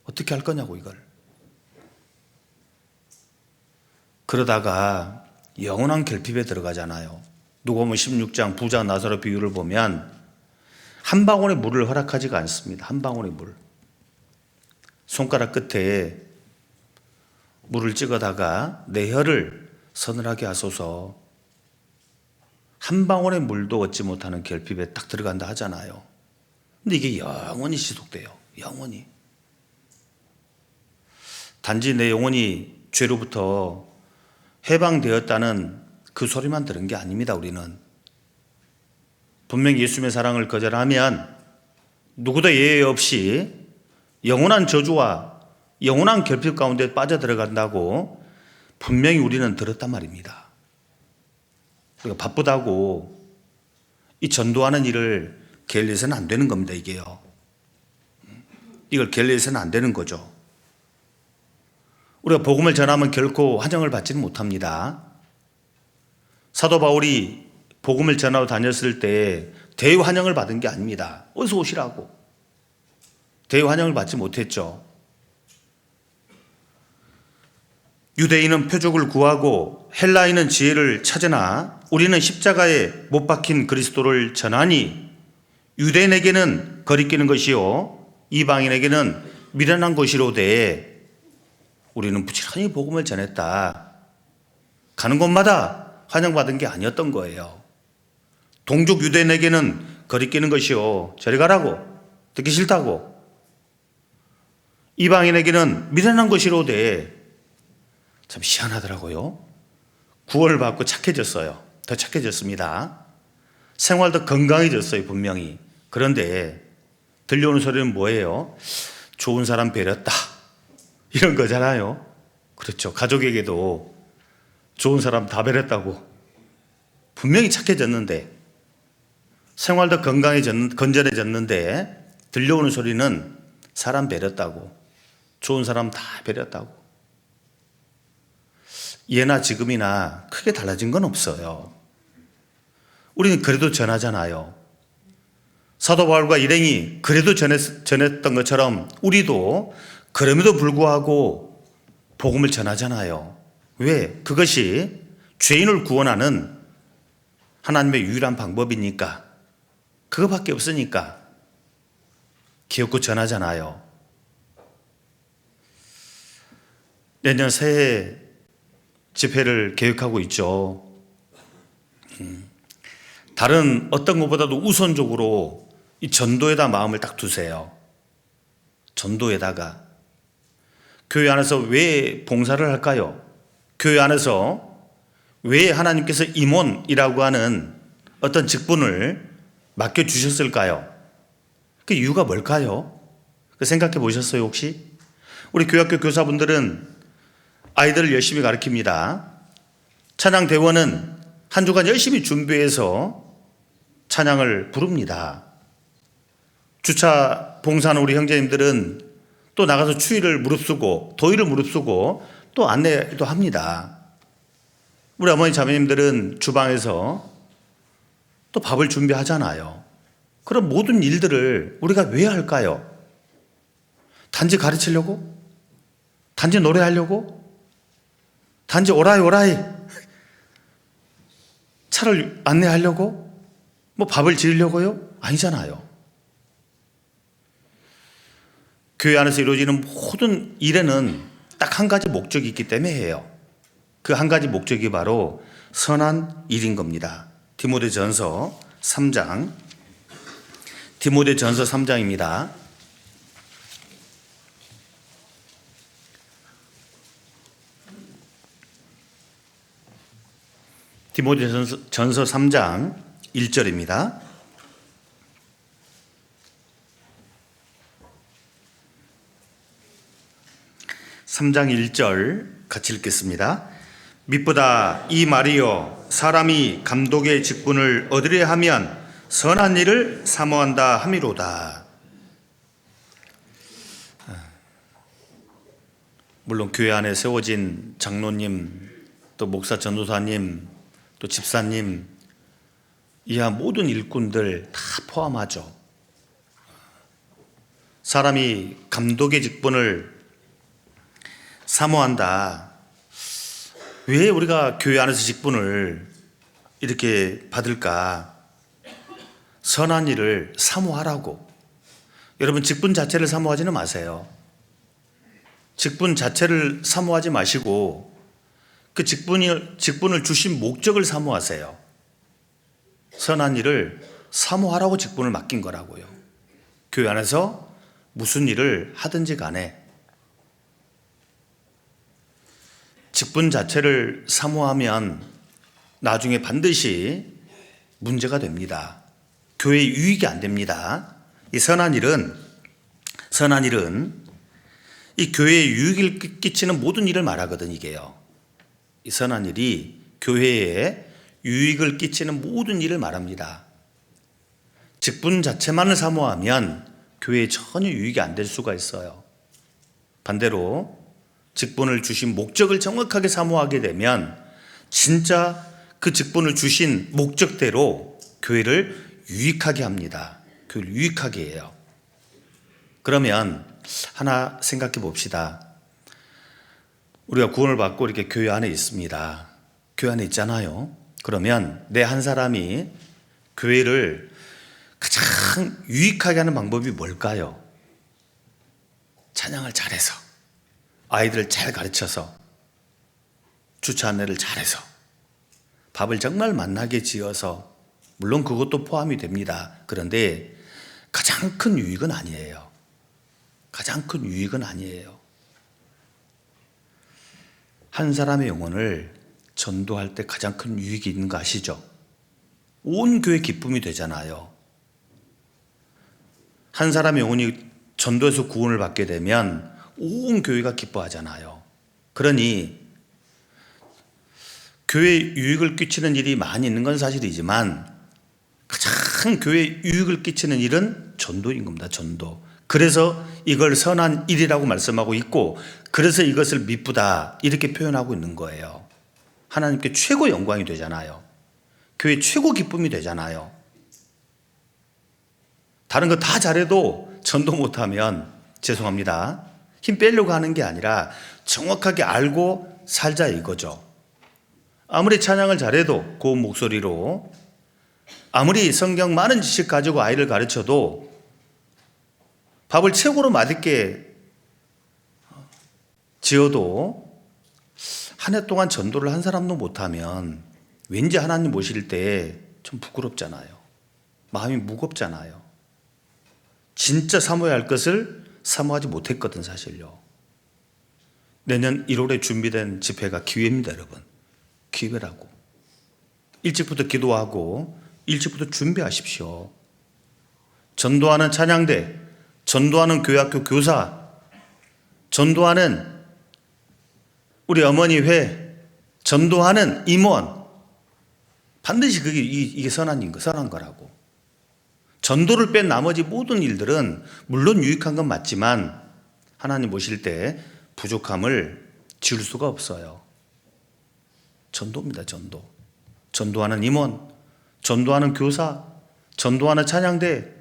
어떻게 할 거냐고 이걸. 그러다가 영원한 결핍에 들어가잖아요. 누가복음 16장 부자 나사로 비유를 보면 한 방울의 물을 허락하지가 않습니다. 한 방울의 물. 손가락 끝에 물을 찍어다가 내 혀를 서늘하게 하소서. 한 방울의 물도 얻지 못하는 결핍에 딱 들어간다 하잖아요. 근데 이게 영원히 지속돼요. 영원히. 단지 내 영혼이 죄로부터 해방되었다는 그 소리만 들은 게 아닙니다. 우리는 분명히 예수님의 사랑을 거절하면 누구도 예외 없이 영원한 저주와 영원한 결핍 가운데 빠져들어간다고 분명히 우리는 들었단 말입니다. 우리가 바쁘다고 이 전도하는 일을 게을리해서는 안 되는 겁니다. 이게요. 이걸 게을리해서는 안 되는 거죠. 우리가 복음을 전하면 결코 환영을 받지는 못합니다. 사도 바울이 복음을 전하러 다녔을 때 대환영을 받은 게 아닙니다. 어디서 오시라고. 대환영을 받지 못했죠. 유대인은 표적을 구하고 헬라인은 지혜를 찾으나 우리는 십자가에 못 박힌 그리스도를 전하니 유대인에게는 거리끼는 것이요 이방인에게는 미련한 것이로되 우리는 부지런히 복음을 전했다. 가는 곳마다 환영받은 게 아니었던 거예요. 동족 유대인에게는 거리끼는 것이요 저리 가라고, 듣기 싫다고. 이방인에게는 미련한 것이로되, 참 희한하더라고요. 구원을 받고 착해졌어요. 더 착해졌습니다. 생활도 건강해졌어요, 분명히. 그런데 들려오는 소리는 뭐예요? 좋은 사람 베렸다, 이런 거잖아요. 그렇죠. 가족에게도 좋은 사람 다 베렸다고. 분명히 착해졌는데, 생활도 건전해졌는데 들려오는 소리는 사람 베렸다고, 좋은 사람 다 베렸다고. 예나 지금이나 크게 달라진 건 없어요. 우리는 그래도 전하잖아요. 사도 바울과 일행이 그래도 전했던 것처럼 우리도 그럼에도 불구하고 복음을 전하잖아요. 왜? 그것이 죄인을 구원하는 하나님의 유일한 방법이니까. 그거밖에 없으니까 기억고 전하잖아요. 내년 새해 집회를 계획하고 있죠. 다른 어떤 것보다도 우선적으로 이 전도에다 마음을 딱 두세요. 전도에다가. 교회 안에서 왜 봉사를 할까요? 교회 안에서 왜 하나님께서 임원이라고 하는 어떤 직분을 맡겨주셨을까요? 그 이유가 뭘까요? 생각해 보셨어요, 혹시? 우리 교회학교 교사분들은 아이들을 열심히 가르칩니다. 찬양대원은 한 주간 열심히 준비해서 찬양을 부릅니다. 주차 봉사하는 우리 형제님들은 또 나가서 추위를 무릅쓰고 더위를 무릅쓰고 또 안내도 합니다. 우리 어머니 자매님들은 주방에서 또 밥을 준비하잖아요. 그런 모든 일들을 우리가 왜 할까요? 단지 가르치려고? 단지 노래하려고? 단지 오라이 차를 안내하려고? 뭐 밥을 지으려고요? 아니잖아요. 교회 안에서 이루어지는 모든 일에는 딱 한 가지 목적이 있기 때문에 해요. 그 한 가지 목적이 바로 선한 일인 겁니다. 디모데전서 3장. 디모데전서 3장입니다. 디모데전서 3장 1절입니다. 3장 1절 같이 읽겠습니다. 밑보다 이 말이여 사람이 감독의 직분을 얻으려 하면 선한 일을 사모한다 함이로다. 물론 교회 안에 세워진 장로님, 또 목사 전도사님, 또 집사님 이하 모든 일꾼들 다 포함하죠. 사람이 감독의 직분을 사모한다. 왜 우리가 교회 안에서 직분을 이렇게 받을까? 선한 일을 사모하라고. 여러분, 직분 자체를 사모하지는 마세요. 직분 자체를 사모하지 마시고 그 직분을 주신 목적을 사모하세요. 선한 일을 사모하라고 직분을 맡긴 거라고요. 교회 안에서 무슨 일을 하든지 간에 직분 자체를 사모하면 나중에 반드시 문제가 됩니다. 교회에 유익이 안 됩니다. 이 선한 일은 이 교회에 유익을 끼치는 모든 일을 말하거든, 이게요. 이 선한 일이 교회에 유익을 끼치는 모든 일을 말합니다. 직분 자체만을 사모하면 교회에 전혀 유익이 안 될 수가 있어요. 반대로 직분을 주신 목적을 정확하게 사모하게 되면 진짜 그 직분을 주신 목적대로 교회를 유익하게 합니다. 교회를 유익하게 해요. 그러면 하나 생각해 봅시다. 우리가 구원을 받고 이렇게 교회 안에 있습니다. 교회 안에 있잖아요. 그러면 내 한 사람이 교회를 가장 유익하게 하는 방법이 뭘까요? 찬양을 잘해서, 아이들을 잘 가르쳐서, 주차 안내를 잘해서, 밥을 정말 맛나게 지어서, 물론 그것도 포함이 됩니다. 그런데 가장 큰 유익은 아니에요. 가장 큰 유익은 아니에요. 한 사람의 영혼을 전도할 때 가장 큰 유익이 있는 거 아시죠? 온 교회 기쁨이 되잖아요. 한 사람의 영혼이 전도해서 구원을 받게 되면 온 교회가 기뻐하잖아요. 그러니 교회에 유익을 끼치는 일이 많이 있는 건 사실이지만 가장 교회에 유익을 끼치는 일은 전도인 겁니다. 전도. 그래서 이걸 선한 일이라고 말씀하고 있고, 그래서 이것을 미쁘다 이렇게 표현하고 있는 거예요. 하나님께 최고 영광이 되잖아요. 교회 최고 기쁨이 되잖아요. 다른 거 다 잘해도 전도 못하면 죄송합니다. 힘 빼려고 하는 게 아니라 정확하게 알고 살자 이거죠. 아무리 찬양을 잘해도 고운 목소리로, 아무리 성경 많은 지식 가지고 아이를 가르쳐도, 밥을 최고로 맛있게 지어도 한 해 동안 전도를 한 사람도 못하면 왠지 하나님 모실 때 좀 부끄럽잖아요. 마음이 무겁잖아요. 진짜 사모해야 할 것을 사모하지 못했거든 사실요. 내년 1월에 준비된 집회가 기회입니다 여러분. 기회라고. 일찍부터 기도하고 일찍부터 준비하십시오. 전도하는 찬양대, 전도하는 교회학교 교사, 전도하는 우리 어머니 회, 전도하는 임원, 반드시 이게 선한 거라고. 전도를 뺀 나머지 모든 일들은 물론 유익한 건 맞지만 하나님 모실 때 부족함을 지울 수가 없어요. 전도입니다. 전도. 전도하는 임원, 전도하는 교사, 전도하는 찬양대.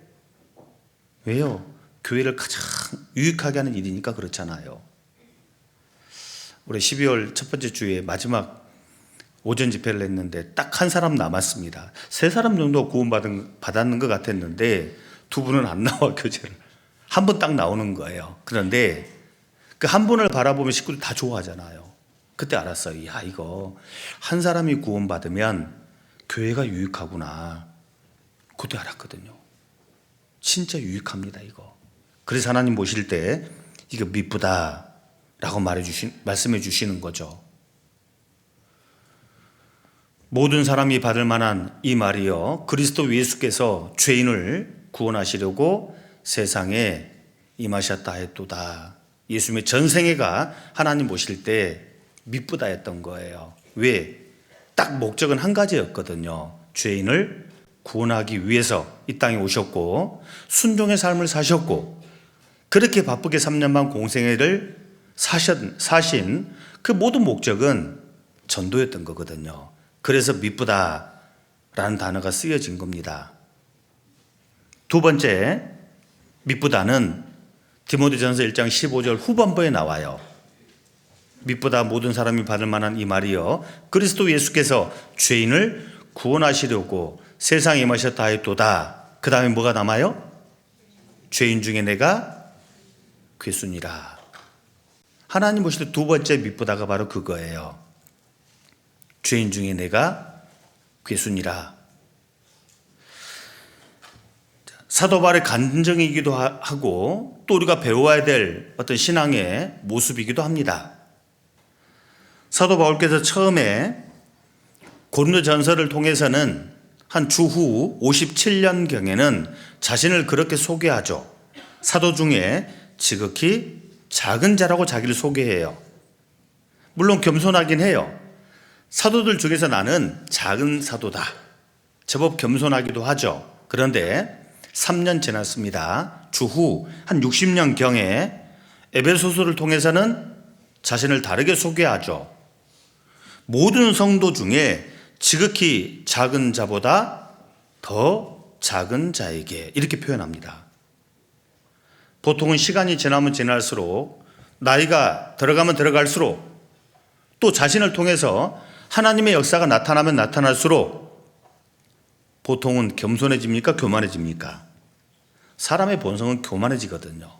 왜요? 교회를 가장 유익하게 하는 일이니까 그렇잖아요. 올해 12월 첫 번째 주에 마지막 오전 집회를 했는데 딱 한 사람 남았습니다. 세 사람 정도 받았는 것 같았는데 두 분은 안 나와 교제를. 한 분 딱 나오는 거예요. 그런데 그 한 분을 바라보면 식구들 다 좋아하잖아요. 그때 알았어요. 야, 이거 한 사람이 구원받으면 교회가 유익하구나. 그때 알았거든요. 진짜 유익합니다 이거. 그래서 하나님 모실 때 이거 미쁘다라고 말씀해 주시는 거죠. 모든 사람이 받을 만한 이 말이요, 그리스도 예수께서 죄인을 구원하시려고 세상에 임하셨다 했도다. 예수님의 전생애가 하나님 모실 때 미쁘다 했던 거예요. 왜? 딱 목적은 한 가지였거든요. 죄인을 구원하기 위해서 이 땅에 오셨고 순종의 삶을 사셨고, 그렇게 바쁘게 3년 반 공생애를 사신 그 모든 목적은 전도였던 거거든요. 그래서 미쁘다라는 단어가 쓰여진 겁니다. 두 번째, 미쁘다는 디모데전서 1장 15절 후반부에 나와요. 미쁘다 모든 사람이 받을 만한 이 말이요, 그리스도 예수께서 죄인을 구원하시려고 세상에 임하셨다 했도다. 그 다음에 뭐가 남아요? 죄인 중에 내가 괴순이라. 하나님 보실 때 두 번째 미쁘다가 바로 그거예요. 죄인 중에 내가 괴순이라. 사도 바울의 간증이기도 하고 또 우리가 배워야 될 어떤 신앙의 모습이기도 합니다. 사도 바울께서 처음에 고린도전서를 통해서는 한 주후 57년경에는 자신을 그렇게 소개하죠. 사도 중에 지극히 작은 자라고 자기를 소개해요. 물론 겸손하긴 해요. 사도들 중에서 나는 작은 사도다. 제법 겸손하기도 하죠. 그런데 3년 지났습니다. 주후 한 60년경에 에베소서를 통해서는 자신을 다르게 소개하죠. 모든 성도 중에 지극히 작은 자보다 더 작은 자에게 이렇게 표현합니다. 보통은 시간이 지나면 지날수록 나이가 들어가면 들어갈수록 또 자신을 통해서 하나님의 역사가 나타나면 나타날수록 보통은 겸손해집니까? 교만해집니까? 사람의 본성은 교만해지거든요.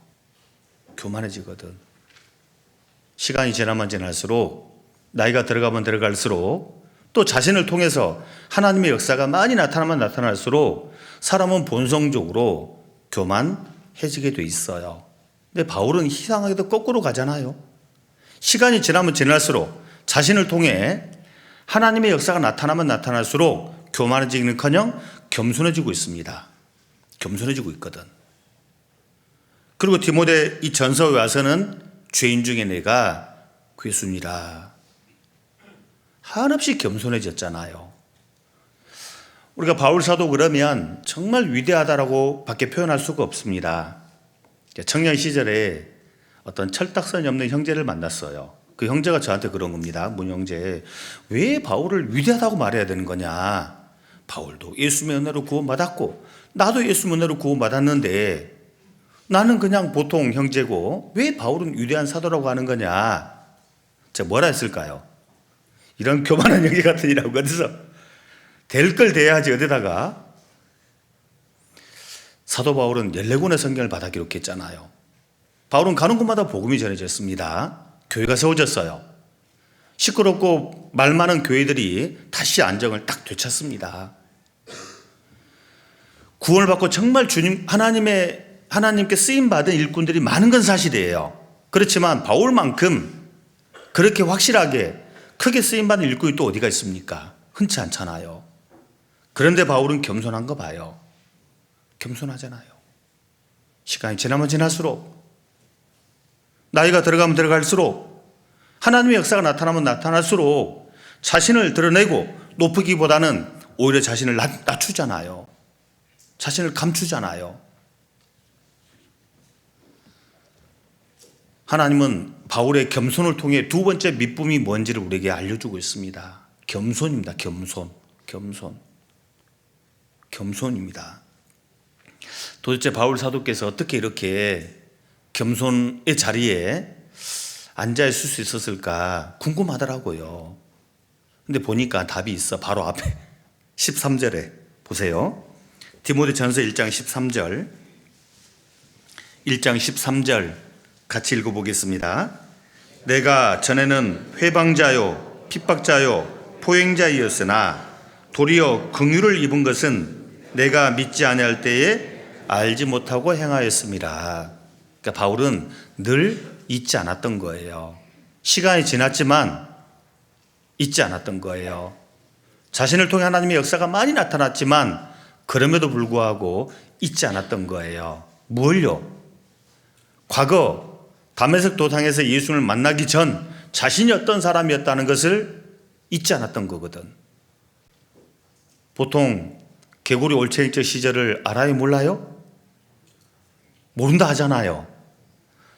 교만해지거든. 시간이 지나면 지날수록 나이가 들어가면 들어갈수록 또 자신을 통해서 하나님의 역사가 많이 나타나면 나타날수록 사람은 본성적으로 교만해지게 돼 있어요. 근데 바울은 이상하게도 거꾸로 가잖아요. 시간이 지나면 지날수록 자신을 통해 하나님의 역사가 나타나면 나타날수록 교만해지기는커녕 겸손해지고 있습니다. 겸손해지고 있거든. 그리고 디모데 이 전서에 와서는 죄인 중에 내가 괴수니라. 한없이 겸손해졌잖아요. 우리가 바울 사도 그러면 정말 위대하다라고 밖에 표현할 수가 없습니다. 청년 시절에 어떤 철딱선이 없는 형제를 만났어요. 그 형제가 저한테 그런 겁니다. 문 형제, 왜 바울을 위대하다고 말해야 되는 거냐? 바울도 예수의 은혜로 구원받았고 나도 예수의 은혜로 구원받았는데 나는 그냥 보통 형제고 왜 바울은 위대한 사도라고 하는 거냐? 제가 뭐라 했을까요? 이런 교만한 형제 같은 이라고 어디서 될 걸 돼야지 어디다가. 사도 바울은 14권의 성경을 받아 기록했잖아요. 바울은 가는 곳마다 복음이 전해졌습니다. 교회가 세워졌어요. 시끄럽고 말 많은 교회들이 다시 안정을 딱 되찾습니다. 구원을 받고 정말 하나님께 쓰임받은 일꾼들이 많은 건 사실이에요. 그렇지만 바울만큼 그렇게 확실하게 크게 쓰임받은 일꾼이 또 어디가 있습니까? 흔치 않잖아요. 그런데 바울은 겸손한 거 봐요. 겸손하잖아요. 시간이 지나면 지날수록 나이가 들어가면 들어갈수록 하나님의 역사가 나타나면 나타날수록 자신을 드러내고 높이기보다는 오히려 자신을 낮추잖아요. 자신을 감추잖아요. 하나님은 바울의 겸손을 통해 두 번째 밑분이 뭔지를 우리에게 알려주고 있습니다. 겸손입니다. 겸손입니다. 도대체 바울 사도께서 어떻게 이렇게 겸손의 자리에 앉아 있을 수 있었을까 궁금하더라고요. 근데 보니까 답이 있어. 바로 앞에 13절에 보세요. 디모데 전서 1장 13절 1장 13절 같이 읽어보겠습니다. 내가 전에는 회방자요 핍박자요 포행자이었으나 도리어 긍휼을 입은 것은 내가 믿지 아니할 때에 알지 못하고 행하였습니다. 그러니까 바울은 늘 잊지 않았던 거예요. 시간이 지났지만 잊지 않았던 거예요. 자신을 통해 하나님의 역사가 많이 나타났지만 그럼에도 불구하고 잊지 않았던 거예요. 뭘요? 과거 다메섹 도상에서 예수를 만나기 전 자신이 어떤 사람이었다는 것을 잊지 않았던 거거든. 보통 개구리 올챙이적 시절을 알아요? 몰라요? 모른다 하잖아요.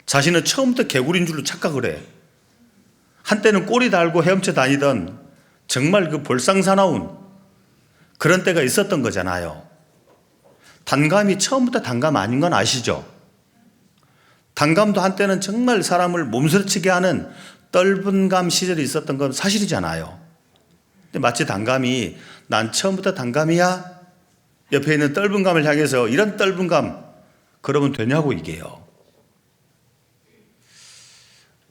자신은 처음부터 개구리인 줄로 착각을 해. 한때는 꼬리 달고 헤엄쳐 다니던 정말 그 볼상사나운 그런 때가 있었던 거잖아요. 단감이 처음부터 단감 아닌 건 아시죠? 단감도 한때는 정말 사람을 몸서리치게 하는 떫은 감 시절이 있었던 건 사실이잖아요. 근데 마치 단감이 난 처음부터 단감이야? 옆에 있는 떫은 감을 향해서 이런 떫은 감 그러면 되냐고 이게요.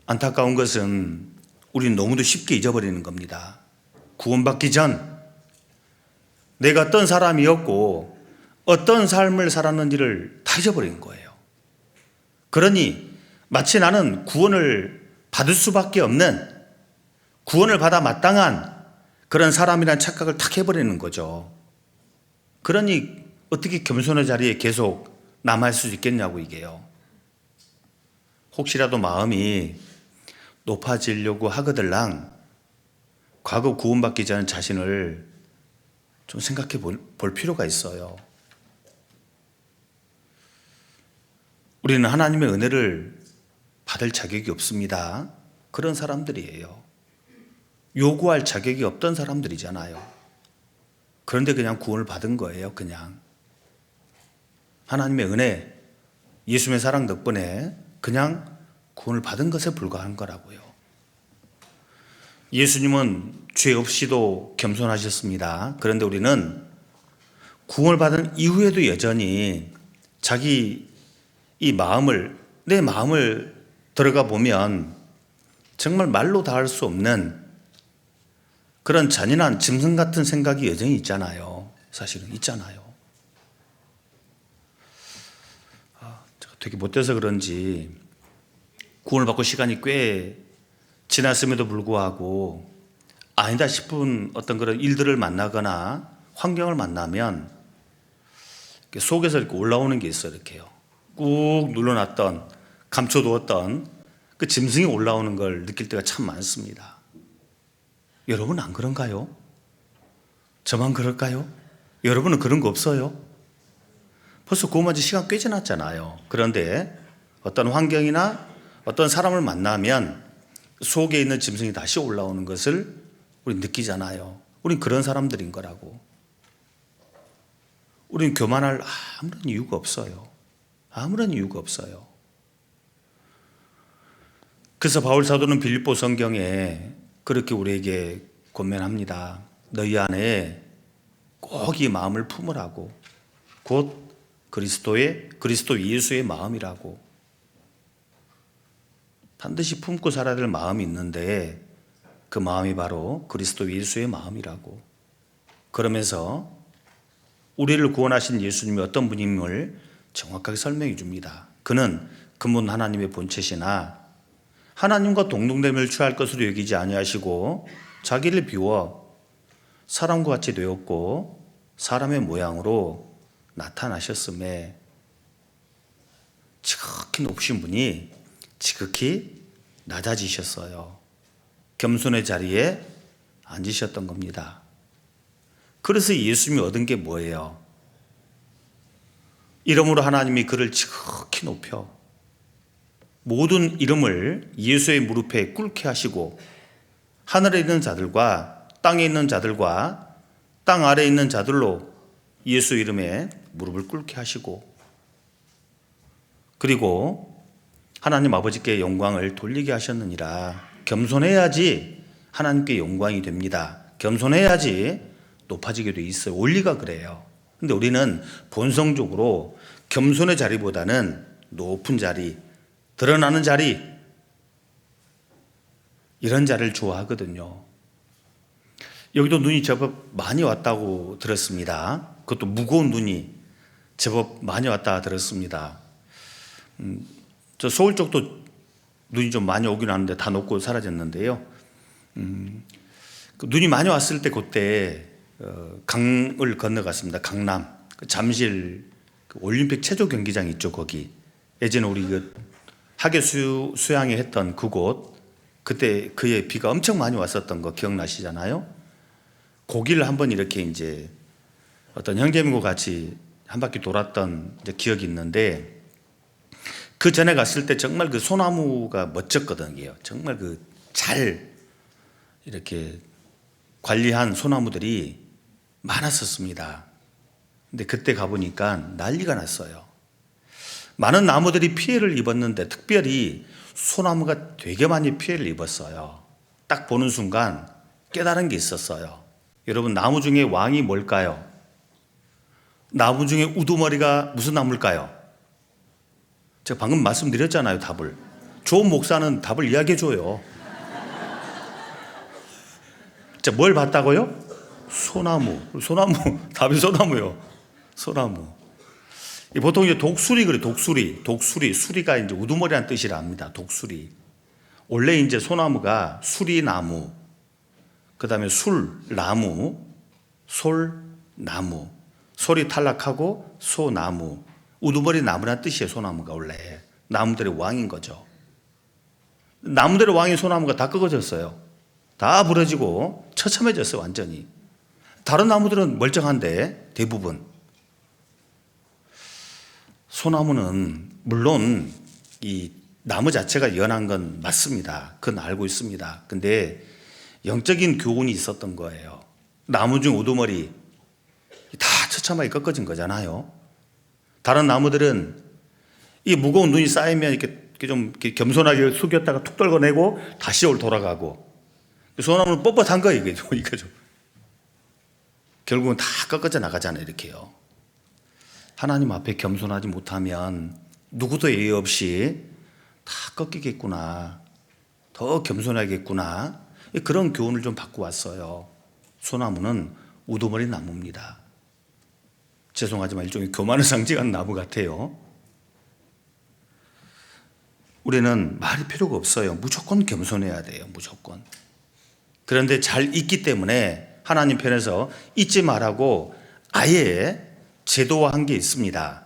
안타까운 것은 우리는 너무도 쉽게 잊어버리는 겁니다. 구원받기 전 내가 어떤 사람이었고 어떤 삶을 살았는지를 다 잊어버린 거예요. 그러니 마치 나는 구원을 받을 수밖에 없는 구원을 받아 마땅한 그런 사람이라는 착각을 탁 해버리는 거죠. 그러니 어떻게 겸손의 자리에 계속 남아있을 수 있겠냐고 이게요. 혹시라도 마음이 높아지려고 하거들랑 과거 구원받기 전 자신을 좀 생각해 볼 필요가 있어요. 우리는 하나님의 은혜를 받을 자격이 없습니다. 그런 사람들이에요. 요구할 자격이 없던 사람들이잖아요. 그런데 그냥 구원을 받은 거예요. 그냥 하나님의 은혜, 예수님의 사랑 덕분에 그냥 구원을 받은 것에 불과한 거라고요. 예수님은 죄 없이도 겸손하셨습니다. 그런데 우리는 구원을 받은 이후에도 여전히 자기 내 마음을 들어가 보면 정말 말로 다 할 수 없는 그런 잔인한 짐승 같은 생각이 여전히 있잖아요. 사실은 있잖아요. 제가 되게 못돼서 그런지 구원을 받고 시간이 꽤 지났음에도 불구하고 아니다 싶은 어떤 그런 일들을 만나거나 환경을 만나면 속에서 이렇게 올라오는 게 있어요. 이렇게요. 꾹 눌러놨던, 감춰두었던 그 짐승이 올라오는 걸 느낄 때가 참 많습니다. 여러분 안 그런가요? 저만 그럴까요? 여러분은 그런 거 없어요? 벌써 구원받은 지 시간 꽤 지났잖아요. 그런데 어떤 환경이나 어떤 사람을 만나면 속에 있는 짐승이 다시 올라오는 것을 우리 느끼잖아요. 우린 그런 사람들인 거라고. 우린 교만할 아무런 이유가 없어요. 아무런 이유가 없어요. 그래서 바울 사도는 빌립보 성경에 그렇게 우리에게 권면합니다. 너희 안에 꼭 이 마음을 품으라고. 곧 그리스도 예수의 마음이라고. 반드시 품고 살아야 될 마음이 있는데 그 마음이 바로 그리스도 예수의 마음이라고. 그러면서 우리를 구원하신 예수님이 어떤 분임을 정확하게 설명해 줍니다. 그는 근본 하나님의 본체시나 하나님과 동등됨을 취할 것으로 여기지 아니하시고 자기를 비워 사람과 같이 되었고 사람의 모양으로 나타나셨음에 지극히 높으신 분이 지극히 낮아지셨어요. 겸손의 자리에 앉으셨던 겁니다. 그래서 예수님이 얻은 게 뭐예요? 이름으로 하나님이 그를 지극히 높여 모든 이름을 예수의 무릎에 꿇게 하시고 하늘에 있는 자들과 땅에 있는 자들과 땅 아래에 있는 자들로 예수 이름에 무릎을 꿇게 하시고 그리고 하나님 아버지께 영광을 돌리게 하셨느니라. 겸손해야지 하나님께 영광이 됩니다. 겸손해야지 높아지게 돼 있어요. 원리가 그래요. 근데 우리는 본성적으로 겸손의 자리보다는 높은 자리, 드러나는 자리, 이런 자리를 좋아하거든요. 여기도 눈이 제법 많이 왔다고 들었습니다. 그것도 무거운 눈이 제법 많이 왔다 들었습니다. 저 서울 쪽도 눈이 좀 많이 오긴 하는데 다 녹고 사라졌는데요. 눈이 많이 왔을 때 그때 강을 건너갔습니다. 강남 잠실 올림픽 체조 경기장 있죠. 거기 예전에 우리 그 하계 수양회 했던 그곳, 그때 그의 비가 엄청 많이 왔었던 거 기억나시잖아요. 거기를 한번 이렇게 이제 어떤 형제님과 같이 한 바퀴 돌았던 이제 기억이 있는데, 그 전에 갔을 때 정말 그 소나무가 멋졌거든요. 정말 그 잘 이렇게 관리한 소나무들이 많았었습니다. 근데 그때 가보니까 난리가 났어요. 많은 나무들이 피해를 입었는데 특별히 소나무가 되게 많이 피해를 입었어요. 딱 보는 순간 깨달은 게 있었어요. 여러분, 나무 중에 왕이 뭘까요? 나무 중에 우두머리가 무슨 나무일까요? 제가 방금 말씀드렸잖아요, 답을. 좋은 목사는 답을 이야기해줘요. 자, 뭘 봤다고요? 소나무. 답이 소나무요. 소나무. 보통 이제 독수리 그래, 독수리. 수리가 이제 우두머리라는 뜻이라 합니다. 독수리. 원래 이제 소나무가 수리나무, 그 다음에 술나무, 솔나무, 솔이 탈락하고 소나무, 우두머리 나무라는 뜻이에요. 소나무가 원래 나무들의 왕인 거죠. 나무들의 왕인 소나무가 다 꺾어졌어요. 다 부러지고 처참해졌어요. 완전히. 다른 나무들은 멀쩡한데 대부분. 소나무는 물론 이 나무 자체가 연한 건 맞습니다. 그건 알고 있습니다. 근데 영적인 교훈이 있었던 거예요. 나무 중 우두머리 다 처참하게 꺾어진 거잖아요. 다른 나무들은 이 무거운 눈이 쌓이면 이렇게 좀 겸손하게 숙였다가 툭 떨궈내고 다시 돌아가고, 소나무는 뻣뻣한 거예요. 이게 좀 결국은 다 꺾어져 나가잖아요. 이렇게요. 하나님 앞에 겸손하지 못하면 누구도 예의 없이 다 꺾이겠구나, 더 겸손하겠구나, 그런 교훈을 좀 받고 왔어요. 소나무는 우두머리 나무입니다. 죄송하지만 일종의 교만을 상징하는 나무 같아요. 우리는 말이 필요가 없어요. 무조건 겸손해야 돼요. 무조건. 그런데 잘 잊기 때문에 하나님 편에서 잊지 말라고 아예 제도화한 게 있습니다.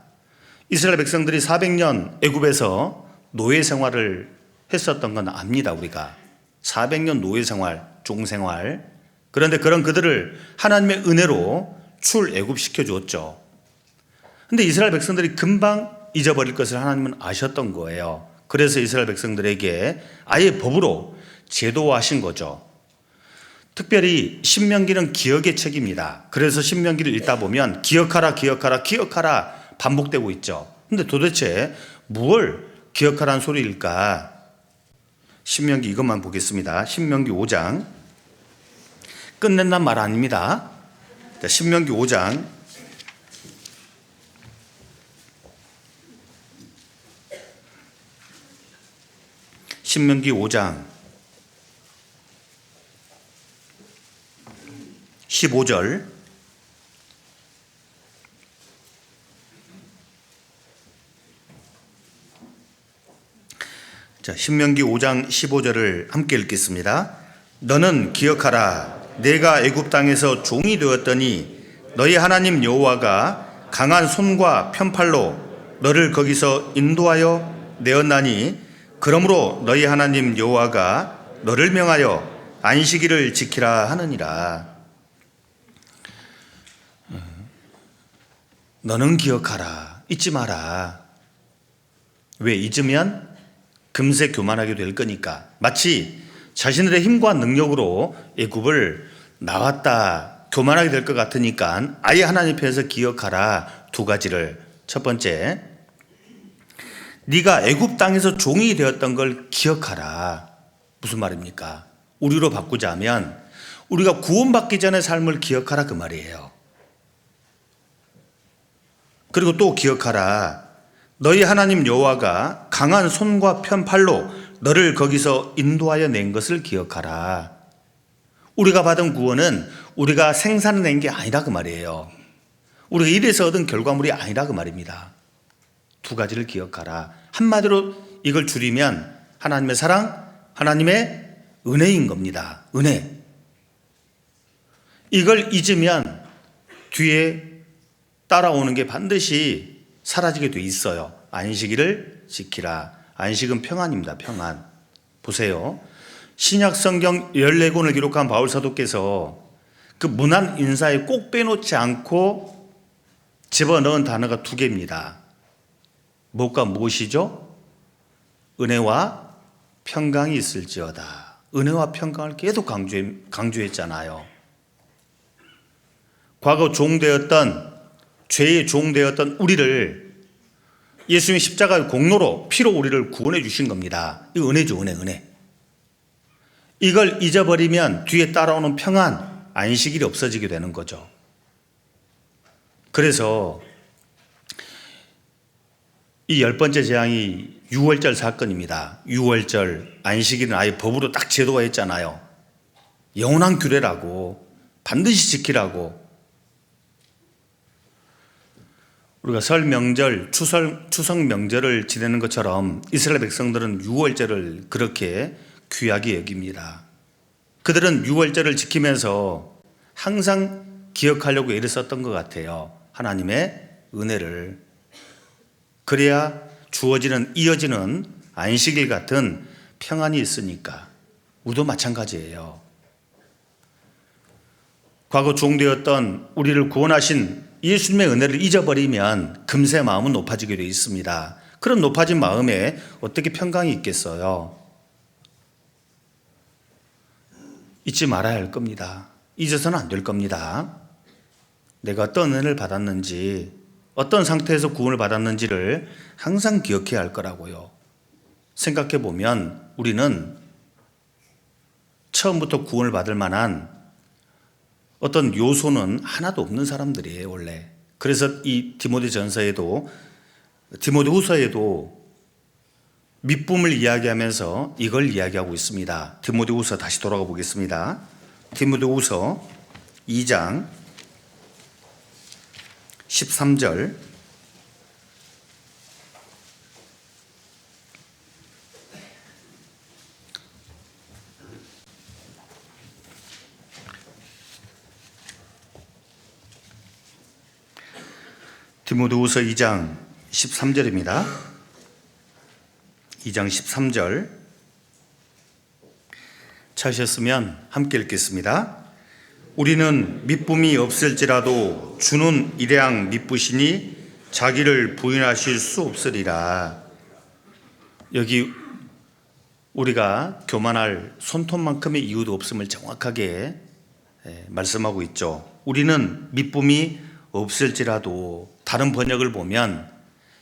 이스라엘 백성들이 400년 애굽에서 노예 생활을 했었던 건 압니다. 우리가 400년 노예 생활, 종생활. 그런데 그런 그들을 하나님의 은혜로 출애굽시켜 주었죠. 근데 이스라엘 백성들이 금방 잊어버릴 것을 하나님은 아셨던 거예요. 그래서 이스라엘 백성들에게 아예 법으로 제도화하신 거죠. 특별히 신명기는 기억의 책입니다. 그래서 신명기를 읽다 보면 기억하라, 기억하라, 기억하라 반복되고 있죠. 근데 도대체 무엇을 기억하라는 소리일까? 신명기 이것만 보겠습니다. 신명기 5장. 끝낸단 말 아닙니다. 신명기 5장 신명기 5장 15절. 자, 신명기 5장 15절을 함께 읽겠습니다. 너는 기억하라. 내가 애굽 땅에서 종이 되었더니 너희 하나님 여호와가 강한 손과 편팔로 너를 거기서 인도하여 내었나니, 그러므로 너희 하나님 여호와가 너를 명하여 안식일을 지키라 하느니라. 너는 기억하라. 잊지 마라. 왜? 잊으면 금세 교만하게 될 거니까. 마치 자신들의 힘과 능력으로 애굽을 나왔다 교만하게 될 것 같으니까 아예 하나님 편에서 기억하라. 두 가지를. 첫 번째, 네가 애굽 땅에서 종이 되었던 걸 기억하라. 무슨 말입니까? 우리로 바꾸자면 우리가 구원받기 전의 삶을 기억하라 그 말이에요. 그리고 또 기억하라. 너희 하나님 여호와가 강한 손과 편팔로 너를 거기서 인도하여 낸 것을 기억하라. 우리가 받은 구원은 우리가 생산해낸 게 아니라 그 말이에요. 우리가 일에서 얻은 결과물이 아니라 그 말입니다. 두 가지를 기억하라. 한마디로 이걸 줄이면 하나님의 사랑, 하나님의 은혜인 겁니다. 은혜. 이걸 잊으면 뒤에 따라오는 게 반드시 사라지게 돼 있어요. 안식일을 지키라. 안식은 평안입니다. 평안. 보세요. 신약 성경 14권을 기록한 바울 사도께서 그 문안 인사에 꼭 빼놓지 않고 집어넣은 단어가 두 개입니다. 무엇과 무엇이죠? 은혜와 평강이 있을지어다. 은혜와 평강을 계속 강조했잖아요. 과거 종되었던, 죄의 종되었던 우리를 예수님의 십자가의 공로로, 피로 우리를 구원해 주신 겁니다. 이거 은혜죠. 은혜. 이걸 잊어버리면 뒤에 따라오는 평안, 안식일이 없어지게 되는 거죠. 그래서 이 10번째 재앙이 유월절 사건입니다. 유월절, 안식일은 아예 법으로 딱 제도화했잖아요. 영원한 규례라고, 반드시 지키라고. 우리가 설 명절, 추석 명절을 지내는 것처럼 이스라엘 백성들은 유월절을 그렇게 귀하게 여깁니다. 그들은 유월절을 지키면서 항상 기억하려고 애를 썼던 것 같아요. 하나님의 은혜를. 그래야 주어지는, 이어지는 안식일 같은 평안이 있으니까. 우리도 마찬가지예요. 과거 종되었던 우리를 구원하신 예수님의 은혜를 잊어버리면 금세 마음은 높아지게 되어 있습니다. 그런 높아진 마음에 어떻게 평강이 있겠어요? 잊지 말아야 할 겁니다. 잊어서는 안 될 겁니다. 내가 어떤 은혜를 받았는지, 어떤 상태에서 구원을 받았는지를 항상 기억해야 할 거라고요. 생각해 보면 우리는 처음부터 구원을 받을 만한 어떤 요소는 하나도 없는 사람들이에요, 원래. 그래서 이 디모데후서에도 밑붐을 이야기하면서 이걸 이야기하고 있습니다. 디모데후서 다시 돌아가 보겠습니다. 디모데후서 2장 13절. 디모데후서 2장 13절입니다. 2장 13절 찾으셨으면 함께 읽겠습니다. 우리는 밑붐이 없을지라도 주는 일양 밑부시니 자기를 부인하실 수 없으리라. 여기 우리가 교만할 손톱만큼의 이유도 없음을 정확하게 말씀하고 있죠. 우리는 밑붐이 없을지라도, 다른 번역을 보면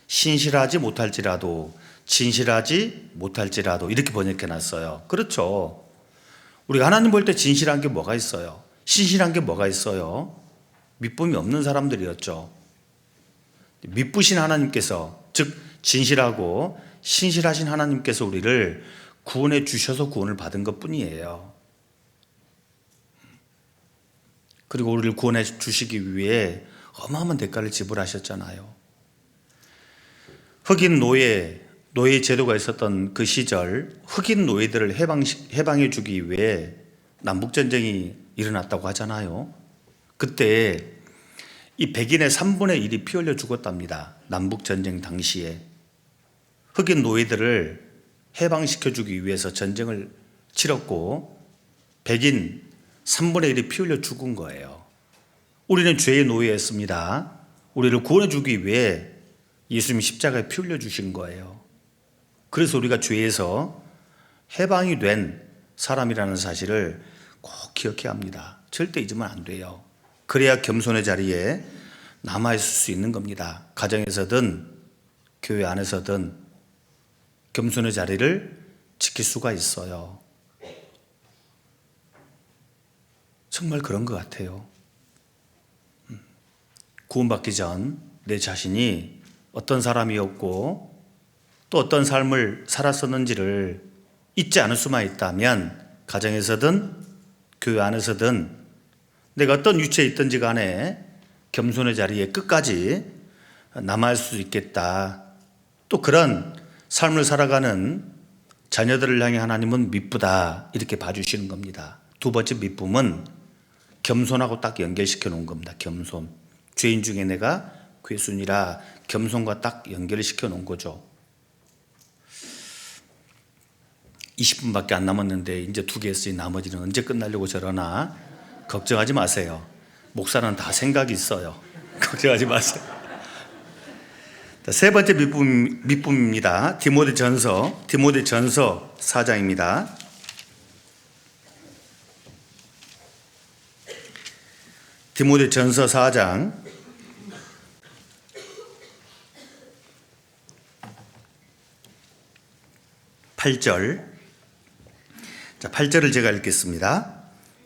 신실하지 못할지라도, 진실하지 못할지라도 이렇게 번역해 놨어요. 그렇죠. 우리가 하나님 볼 때 진실한 게 뭐가 있어요? 신실한 게 뭐가 있어요? 밑붐이 없는 사람들이었죠. 밑부신 하나님께서, 즉 진실하고 신실하신 하나님께서 우리를 구원해 주셔서 구원을 받은 것뿐이에요. 그리고 우리를 구원해 주시기 위해 어마어마한 대가를 지불하셨잖아요. 흑인 노예 제도가 있었던 그 시절, 흑인 노예들을 해방해 주기 위해 남북전쟁이 일어났다고 하잖아요. 그때 이 백인의 3분의 1이 피 흘려 죽었답니다. 남북전쟁 당시에. 흑인 노예들을 해방시켜 주기 위해서 전쟁을 치렀고 백인 3분의 1이 피 흘려 죽은 거예요. 우리는 죄의 노예였습니다. 우리를 구원해 주기 위해 예수님이 십자가에 피 흘려 주신 거예요. 그래서 우리가 죄에서 해방이 된 사람이라는 사실을 꼭 기억해야 합니다. 절대 잊으면 안 돼요. 그래야 겸손의 자리에 남아있을 수 있는 겁니다. 가정에서든 교회 안에서든 겸손의 자리를 지킬 수가 있어요. 정말 그런 것 같아요. 구원받기 전 내 자신이 어떤 사람이었고 또 어떤 삶을 살았었는지를 잊지 않을 수만 있다면, 가정에서든 교회 안에서든 내가 어떤 위치에 있든지 간에 겸손의 자리에 끝까지 남아있을 수 있겠다. 또 그런 삶을 살아가는 자녀들을 향해 하나님은 미쁘다, 이렇게 봐주시는 겁니다. 두 번째 미쁨은 겸손하고 딱 연결시켜 놓은 겁니다. 겸손. 죄인 중에 내가 괴순이라 겸손과 딱 연결시켜 놓은 거죠. 20분밖에 안 남았는데 이제 2개 했으니 나머지는 언제 끝나려고 저러나 걱정하지 마세요. 목사는 다 생각이 있어요. 걱정하지 마세요. 세 번째 밑붐입니다. 디모데전서 4장입니다. 디모데전서 4장 8절. 자, 8절을 제가 읽겠습니다.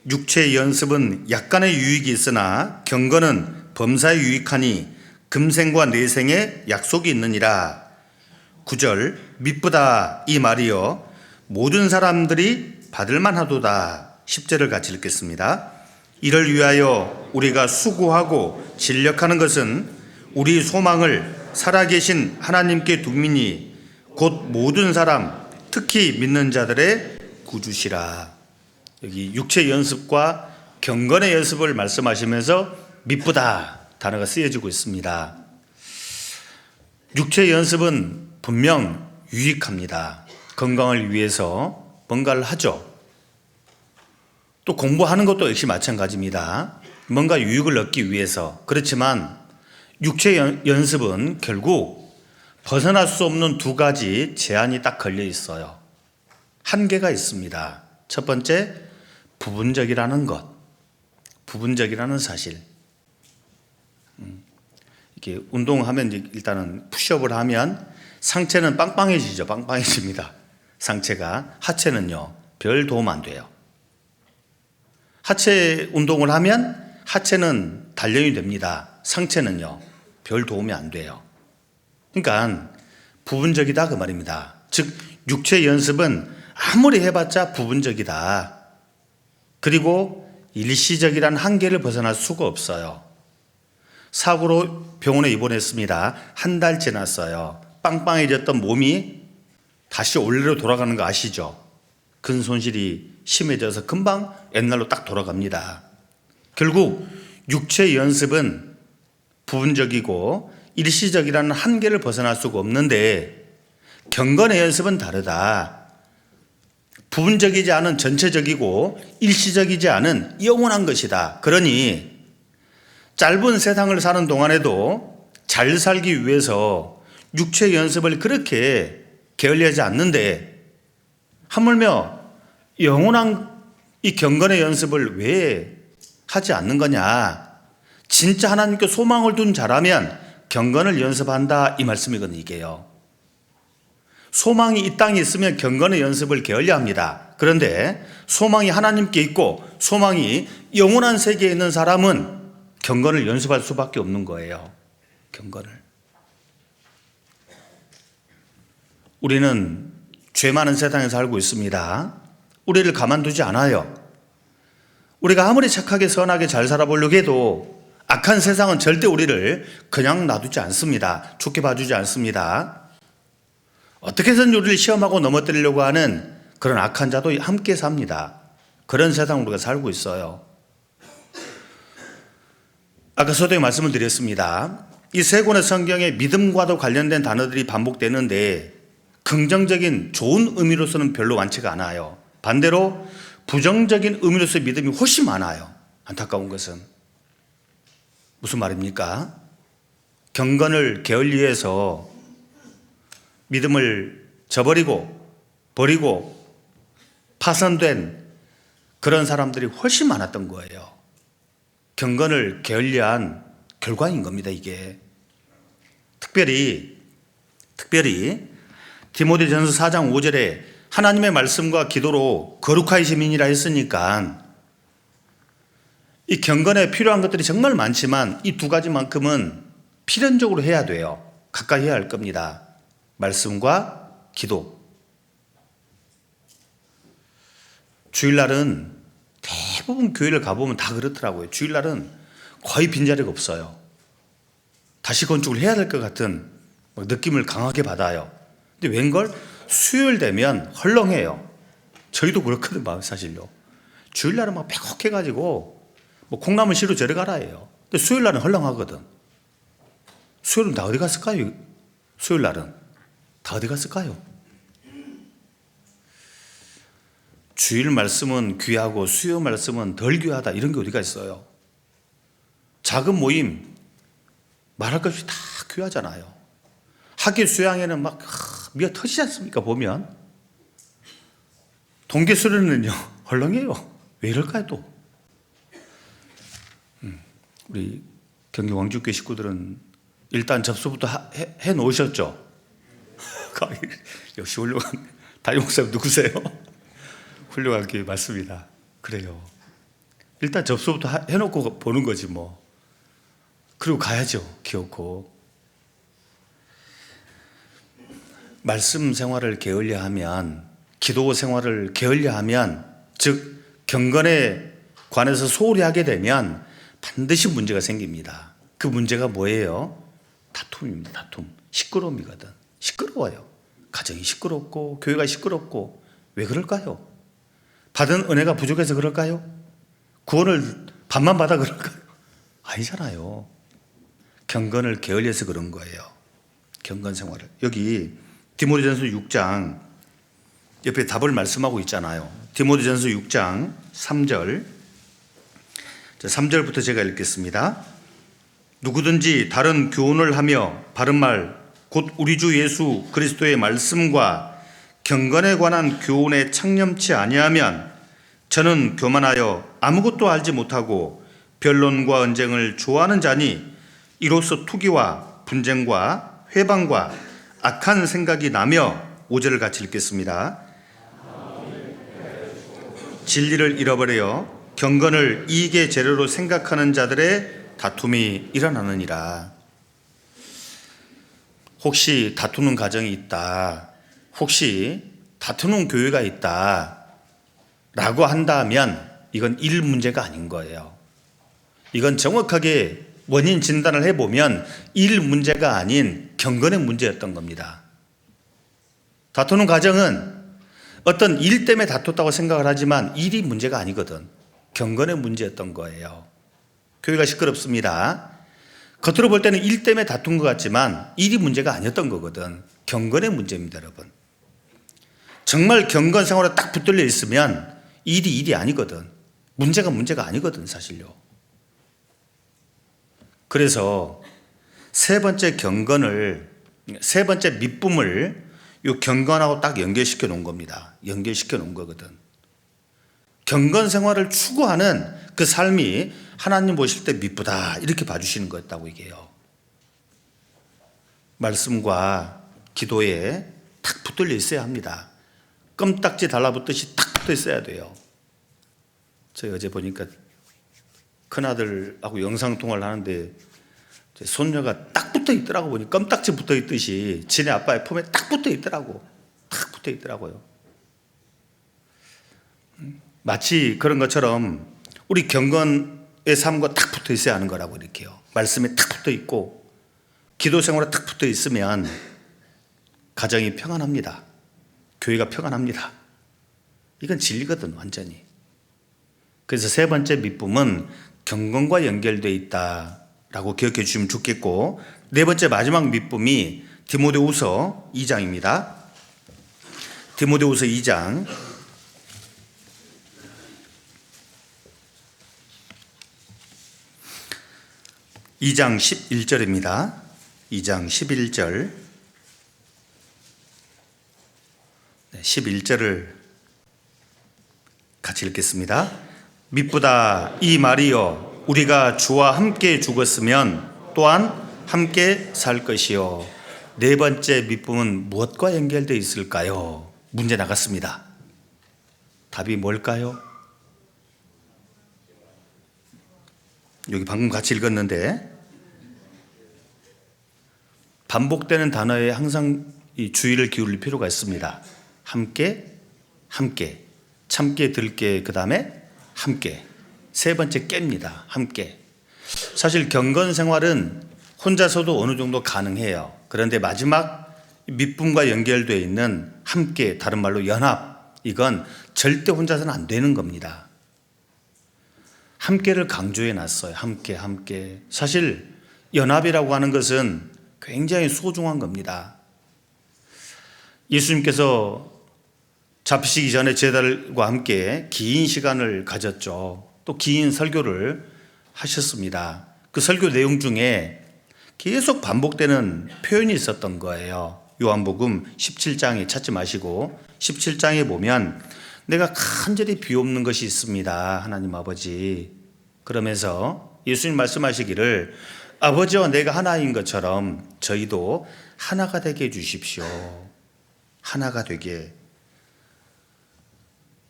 육체의 연습은 약간의 유익이 있으나 경건은 범사에 유익하니 금생과 내생에 약속이 있느니라. 9절. 미쁘다 이 말이여 모든 사람들이 받을만 하도다. 10절을 같이 읽겠습니다. 이를 위하여 우리가 수고하고 진력하는 것은 우리 소망을 살아계신 하나님께 두미니 곧 모든 사람 특히 믿는 자들의 구주시라. 여기 육체 연습과 경건의 연습을 말씀하시면서 미쁘다 단어가 쓰여지고 있습니다. 육체 연습은 분명 유익합니다. 건강을 위해서 뭔가를 하죠. 또 공부하는 것도 역시 마찬가지입니다. 뭔가 유익을 얻기 위해서. 그렇지만 육체 연습은 결국 벗어날 수 없는 두 가지 제한이 딱 걸려 있어요. 한계가 있습니다. 첫 번째, 부분적이라는 것, 부분적이라는 사실. 이렇게 운동하면 일단은 푸시업을 하면 상체는 빵빵해지죠. 빵빵해집니다. 상체가. 하체는요, 별 도움 안 돼요. 하체 운동을 하면 하체는 단련이 됩니다. 상체는요, 별 도움이 안 돼요. 그러니까 부분적이다 그 말입니다. 즉 육체 연습은 아무리 해봤자 부분적이다. 그리고 일시적이란 한계를 벗어날 수가 없어요. 사고로 병원에 입원했습니다. 한 달 지났어요. 빵빵해졌던 몸이 다시 원래로 돌아가는 거 아시죠? 근 손실이 심해져서 금방 옛날로 딱 돌아갑니다. 결국 육체 연습은 부분적이고 일시적이라는 한계를 벗어날 수가 없는데 경건의 연습은 다르다. 부분적이지 않은 전체적이고 일시적이지 않은 영원한 것이다. 그러니 짧은 세상을 사는 동안에도 잘 살기 위해서 육체 연습을 그렇게 게을리하지 않는데 하물며 영원한 이 경건의 연습을 왜 하지 않는 거냐. 진짜 하나님께 소망을 둔 자라면 경건을 연습한다 이 말씀이거든요. 이게요. 소망이 이 땅에 있으면 경건의 연습을 게을리합니다. 그런데 소망이 하나님께 있고 소망이 영원한 세계에 있는 사람은 경건을 연습할 수밖에 없는 거예요. 경건을. 우리는 죄 많은 세상에 살고 있습니다. 우리를 가만두지 않아요. 우리가 아무리 착하게 선하게 잘 살아보려고 해도 악한 세상은 절대 우리를 그냥 놔두지 않습니다. 좋게 봐주지 않습니다. 어떻게 해서든 우리를 시험하고 넘어뜨리려고 하는 그런 악한 자도 함께 삽니다. 그런 세상 우리가 살고 있어요. 아까 서두에 말씀을 드렸습니다. 이 세 권의 성경에 믿음과도 관련된 단어들이 반복되는데 긍정적인 좋은 의미로서는 별로 많지가 않아요. 반대로 부정적인 의미로서의 믿음이 훨씬 많아요. 안타까운 것은. 무슨 말입니까? 경건을 게을리해서 믿음을 저버리고 버리고 파손된 그런 사람들이 훨씬 많았던 거예요. 경건을 게을리한 결과인 겁니다. 이게 특별히 디모데전서 4장 5절에 하나님의 말씀과 기도로 거룩하심이니라 했으니까 이 경건에 필요한 것들이 정말 많지만 이 두 가지만큼은 필연적으로 해야 돼요. 가까이 해야 할 겁니다. 말씀과 기도. 주일날은 대부분 교회를 가보면 다 그렇더라고요. 주일날은 거의 빈자리가 없어요. 다시 건축을 해야 될 것 같은 느낌을 강하게 받아요. 근데 웬걸 수요일 되면 헐렁해요. 저희도 그렇거든요. 사실요. 주일날은 막 빼곡해가지고 콩나물 씨로 저리 가라 해요. 근데 수요일날은 헐렁하거든. 수요일은 다 어디 갔을까요? 수요일날은 다 어디 갔을까요? 주일 말씀은 귀하고 수요 말씀은 덜 귀하다 이런 게 어디가 있어요? 작은 모임 말할 것 없이 다 귀하잖아요. 학교 수양회는 막 미어 터지지 않습니까? 보면 동계 수련은요 헐렁해요. 왜 이럴까요 또? 우리 경기 왕주교회 식구들은 일단 접수부터 해 놓으셨죠? 역시 훌륭한 담임 목사님 누구세요? 훌륭한 교회 맞습니다. 그래요. 일단 접수부터 해놓고 보는 거지 뭐. 그리고 가야죠. 기어코. 말씀 생활을 게을리하면, 기도 생활을 게을리하면, 즉 경건에 관해서 소홀히 하게 되면 반드시 문제가 생깁니다. 그 문제가 뭐예요? 다툼입니다. 다툼. 시끄러움이거든. 시끄러워요. 가정이 시끄럽고 교회가 시끄럽고. 왜 그럴까요? 받은 은혜가 부족해서 그럴까요? 구원을 반만 받아 그럴까요? 아니잖아요. 경건을 게을리해서 그런 거예요. 경건 생활을. 여기 디모데전서 6장 옆에 답을 말씀하고 있잖아요. 디모데전서 6장 3절. 3절부터 제가 읽겠습니다. 누구든지 다른 교훈을 하며 바른 말, 곧 우리 주 예수 그리스도의 말씀과 경건에 관한 교훈에 창념치 아니하면 저는 교만하여 아무것도 알지 못하고 변론과 언쟁을 좋아하는 자니 이로써 투기와 분쟁과 회방과 악한 생각이 나며 5절을 같이 읽겠습니다. 진리를 잃어버려 경건을 이익의 재료로 생각하는 자들의 다툼이 일어나느니라. 혹시 다투는 가정이 있다, 혹시 다투는 교회가 있다 라고 한다면 이건 일 문제가 아닌 거예요. 이건 정확하게 원인 진단을 해보면 일 문제가 아닌 경건의 문제였던 겁니다. 다투는 가정은 어떤 일 때문에 다퉜다고 생각을 하지만 일이 문제가 아니거든. 경건의 문제였던 거예요. 교회가 시끄럽습니다. 겉으로 볼 때는 일 때문에 다툰 것 같지만 일이 문제가 아니었던 거거든. 경건의 문제입니다, 여러분. 정말 경건 생활에 딱 붙들려 있으면 일이 아니거든. 문제가 아니거든, 사실요. 그래서 세 번째 밑분을 이 경건하고 딱 연결시켜 놓은 겁니다. 연결시켜 놓은 거거든. 경건 생활을 추구하는 그 삶이 하나님 보실 때 미쁘다 이렇게 봐주시는 거였다고 얘기해요. 말씀과 기도에 탁 붙들려 있어야 합니다. 껌딱지 달라붙듯이 탁 붙어 있어야 돼요. 저희 어제 보니까 큰아들하고 영상통화를 하는데 손녀가 딱 붙어 있더라고. 보니 껌딱지 붙어 있듯이 지네 아빠의 품에 딱 붙어 있더라고. 딱 붙어 있더라고요. 마치 그런 것처럼 우리 경건의 삶과 딱 붙어 있어야 하는 거라고 이렇게요. 말씀에 딱 붙어 있고 기도 생활에 딱 붙어 있으면 가정이 평안합니다. 교회가 평안합니다. 이건 진리거든, 완전히. 그래서 세 번째 밑분은 경건과 연결되어 있다라고 기억해 주시면 좋겠고, 네 번째 마지막 밑분이 디모데후서 2장입니다. 디모데후서 2장 11절입니다. 2장 11절. 11절을 같이 읽겠습니다. 미쁘다 이 말이여, 우리가 주와 함께 죽었으면 또한 함께 살 것이요. 네 번째 밑분은 무엇과 연결되어 있을까요? 문제 나갔습니다. 답이 뭘까요? 여기 방금 같이 읽었는데 반복되는 단어에 항상 이 주의를 기울일 필요가 있습니다. 함께, 함께, 참깨, 들깨, 그 다음에 함께. 세 번째 깨입니다. 함께. 사실 경건 생활은 혼자서도 어느 정도 가능해요. 그런데 마지막 밑분과 연결되어 있는 함께, 다른 말로 연합, 이건 절대 혼자서는 안 되는 겁니다. 함께를 강조해 놨어요. 함께. 사실 연합이라고 하는 것은 굉장히 소중한 겁니다. 예수님께서 잡히시기 전에 제자들과 함께 긴 시간을 가졌죠. 또 긴 설교를 하셨습니다. 그 설교 내용 중에 계속 반복되는 표현이 있었던 거예요. 요한복음 17장에 찾지 마시고 17장에 보면 내가 간절히 비옵는 것이 있습니다, 하나님 아버지. 그러면서 예수님 말씀하시기를 아버지와 내가 하나인 것처럼 저희도 하나가 되게 해주십시오. 하나가 되게.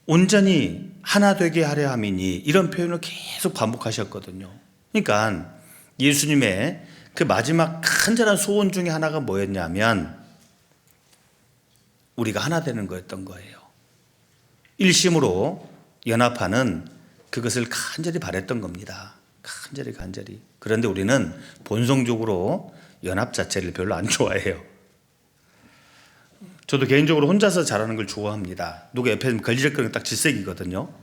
온전히 하나 되게 하려 함이니, 이런 표현을 계속 반복하셨거든요. 그러니까 예수님의 그 마지막 간절한 소원 중에 하나가 뭐였냐면 우리가 하나 되는 거였던 거예요. 일심으로 연합하는 그것을 간절히 바랬던 겁니다. 간절히. 그런데 우리는 본성적으로 연합 자체를 별로 안 좋아해요. 저도 개인적으로 혼자서 잘하는 걸 좋아합니다. 누가 옆에 걸리적거리면 딱 질색이거든요.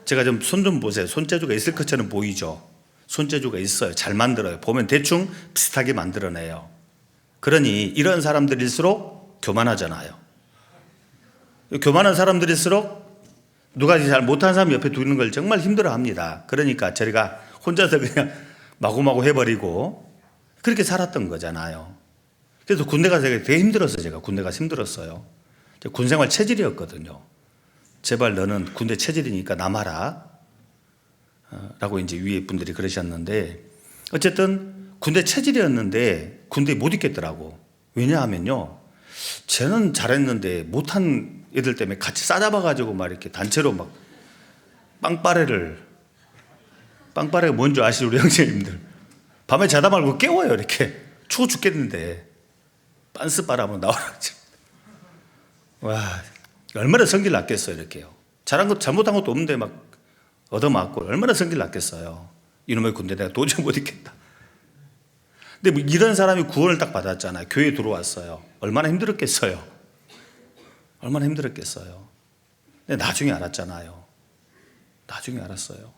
제가 좀 손 좀 보세요. 손재주가 있을 것처럼 보이죠. 손재주가 있어요. 잘 만들어요. 보면 대충 비슷하게 만들어내요. 그러니 이런 사람들일수록 교만하잖아요. 교만한 사람들일수록 누가 잘 못하는 사람 옆에 두는 걸 정말 힘들어합니다. 그러니까 제가 혼자서 그냥 마구마구 해버리고 그렇게 살았던 거잖아요. 그래서 군대 가서 되게 힘들었어요. 제가 군대 가서 힘들었어요. 군생활 체질이었거든요. 제발 너는 군대 체질이니까 남아라 라고 이제 위에 분들이 그러셨는데, 어쨌든 군대 체질이었는데 군대에 못 있겠더라고. 왜냐하면요, 쟤는 잘했는데 못한 애들 때문에 같이 싸잡아가지고 막 이렇게 단체로 막 빵빠레가 뭔지 아시죠? 우리 형제님들 밤에 자다 말고 깨워요. 이렇게 추워 죽겠는데 빤스 빨아면 나와라. 와, 얼마나 성질 났겠어요. 이렇게요. 잘못한 것도 없는데 막 얻어맞고 얼마나 성질 났겠어요. 이놈의 군대 내가 도저히 못 있겠다. 근데 뭐 이런 사람이 구원을 딱 받았잖아요. 교회에 들어왔어요. 얼마나 힘들었겠어요. 얼마나 힘들었겠어요. 근데 나중에 알았잖아요. 나중에 알았어요.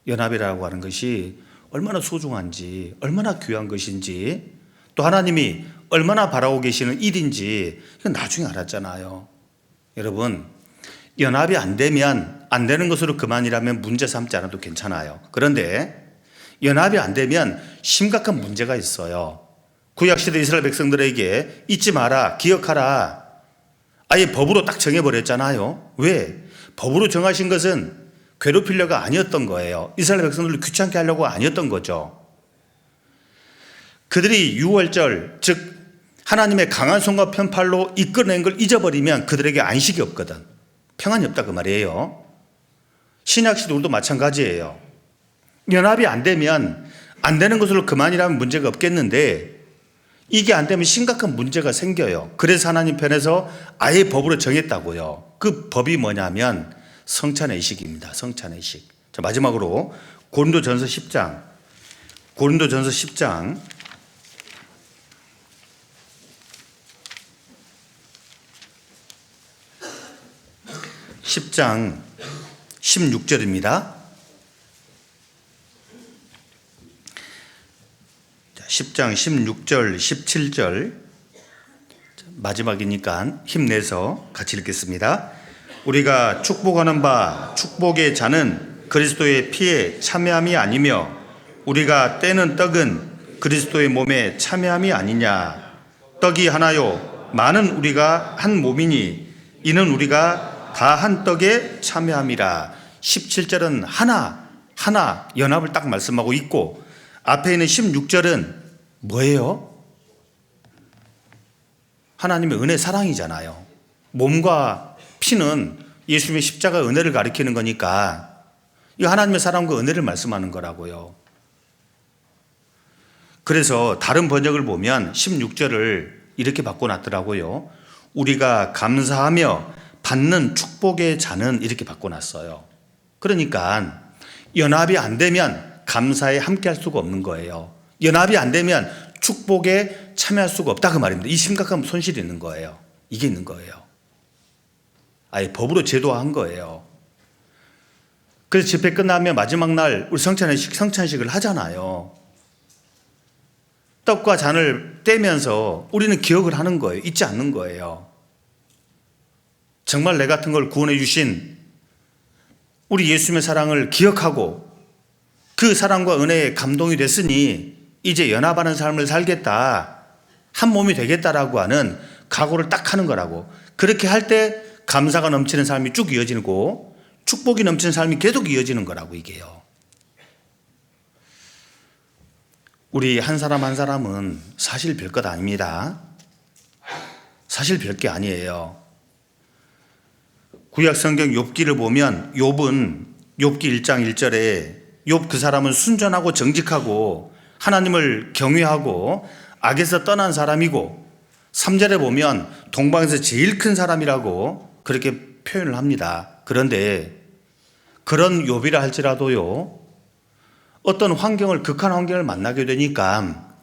연합이라고 하는 것이 얼마나 소중한지, 얼마나 귀한 것인지, 또 하나님이 얼마나 바라고 계시는 일인지 이건 나중에 알았잖아요. 여러분, 연합이 안 되면, 안 되는 것으로 그만이라면 문제 삼지 않아도 괜찮아요. 그런데 연합이 안 되면 심각한 문제가 있어요. 구약시대 이스라엘 백성들에게 잊지 마라, 기억하라, 아예 법으로 딱 정해버렸잖아요. 왜? 법으로 정하신 것은 괴롭히려가 아니었던 거예요. 이스라엘 백성들을 귀찮게 하려고 아니었던 거죠. 그들이 유월절, 즉 하나님의 강한 손과 편팔로 이끌어낸 걸 잊어버리면 그들에게 안식이 없거든. 평안이 없다 그 말이에요. 신약시대 우리도 마찬가지예요. 연합이 안 되면 안 되는 것으로 그만이라면 문제가 없겠는데 이게 안 되면 심각한 문제가 생겨요. 그래서 하나님 편에서 아예 법으로 정했다고요. 그 법이 뭐냐면 성찬의식입니다. 성찬의식. 자, 마지막으로 고린도전서 10장. 고린도전서 10장 10장 16절입니다. 10장 16절, 17절 마지막이니까 힘내서 같이 읽겠습니다. 우리가 축복하는 바 축복의 잔은 그리스도의 피에 참여함이 아니며 우리가 떼는 떡은 그리스도의 몸에 참여함이 아니냐. 떡이 하나요 많은 우리가 한 몸이니 이는 우리가 다 한 떡에 참여함이라. 17절은 하나 연합을 딱 말씀하고 있고 앞에 있는 16절은 뭐예요? 하나님의 은혜 사랑이잖아요. 몸과 피는 예수님의 십자가 은혜를 가리키는 거니까 이 하나님의 사랑과 은혜를 말씀하는 거라고요. 그래서 다른 번역을 보면 16절을 이렇게 바꿔놨더라고요. 우리가 감사하며 받는 축복의 잔은 이렇게 바꿔놨어요. 그러니까 연합이 안 되면 감사에 함께할 수가 없는 거예요. 연합이 안 되면 축복에 참여할 수가 없다 그 말입니다. 이 심각한 손실이 있는 거예요. 이게 있는 거예요. 아예 법으로 제도화한 거예요. 그래서 집회 끝나면 마지막 날 우리 성찬식을 하잖아요. 떡과 잔을 떼면서 우리는 기억을 하는 거예요. 잊지 않는 거예요. 정말 내 같은 걸 구원해 주신 우리 예수님의 사랑을 기억하고 그 사랑과 은혜에 감동이 됐으니 이제 연합하는 삶을 살겠다, 한 몸이 되겠다라고 하는 각오를 딱 하는 거라고. 그렇게 할 때 감사가 넘치는 삶이 쭉 이어지고 축복이 넘치는 삶이 계속 이어지는 거라고. 이게요. 우리 한 사람 한 사람은 사실 별것 아닙니다. 사실 별게 아니에요. 구약 성경 욥기를 보면 욥기 1장 1절에 욥 그 사람은 순전하고 정직하고 하나님을 경외하고 악에서 떠난 사람이고 3절에 보면 동방에서 제일 큰 사람이라고 그렇게 표현을 합니다. 그런데 그런 욥이라 할지라도요, 어떤 환경을, 극한 환경을 만나게 되니까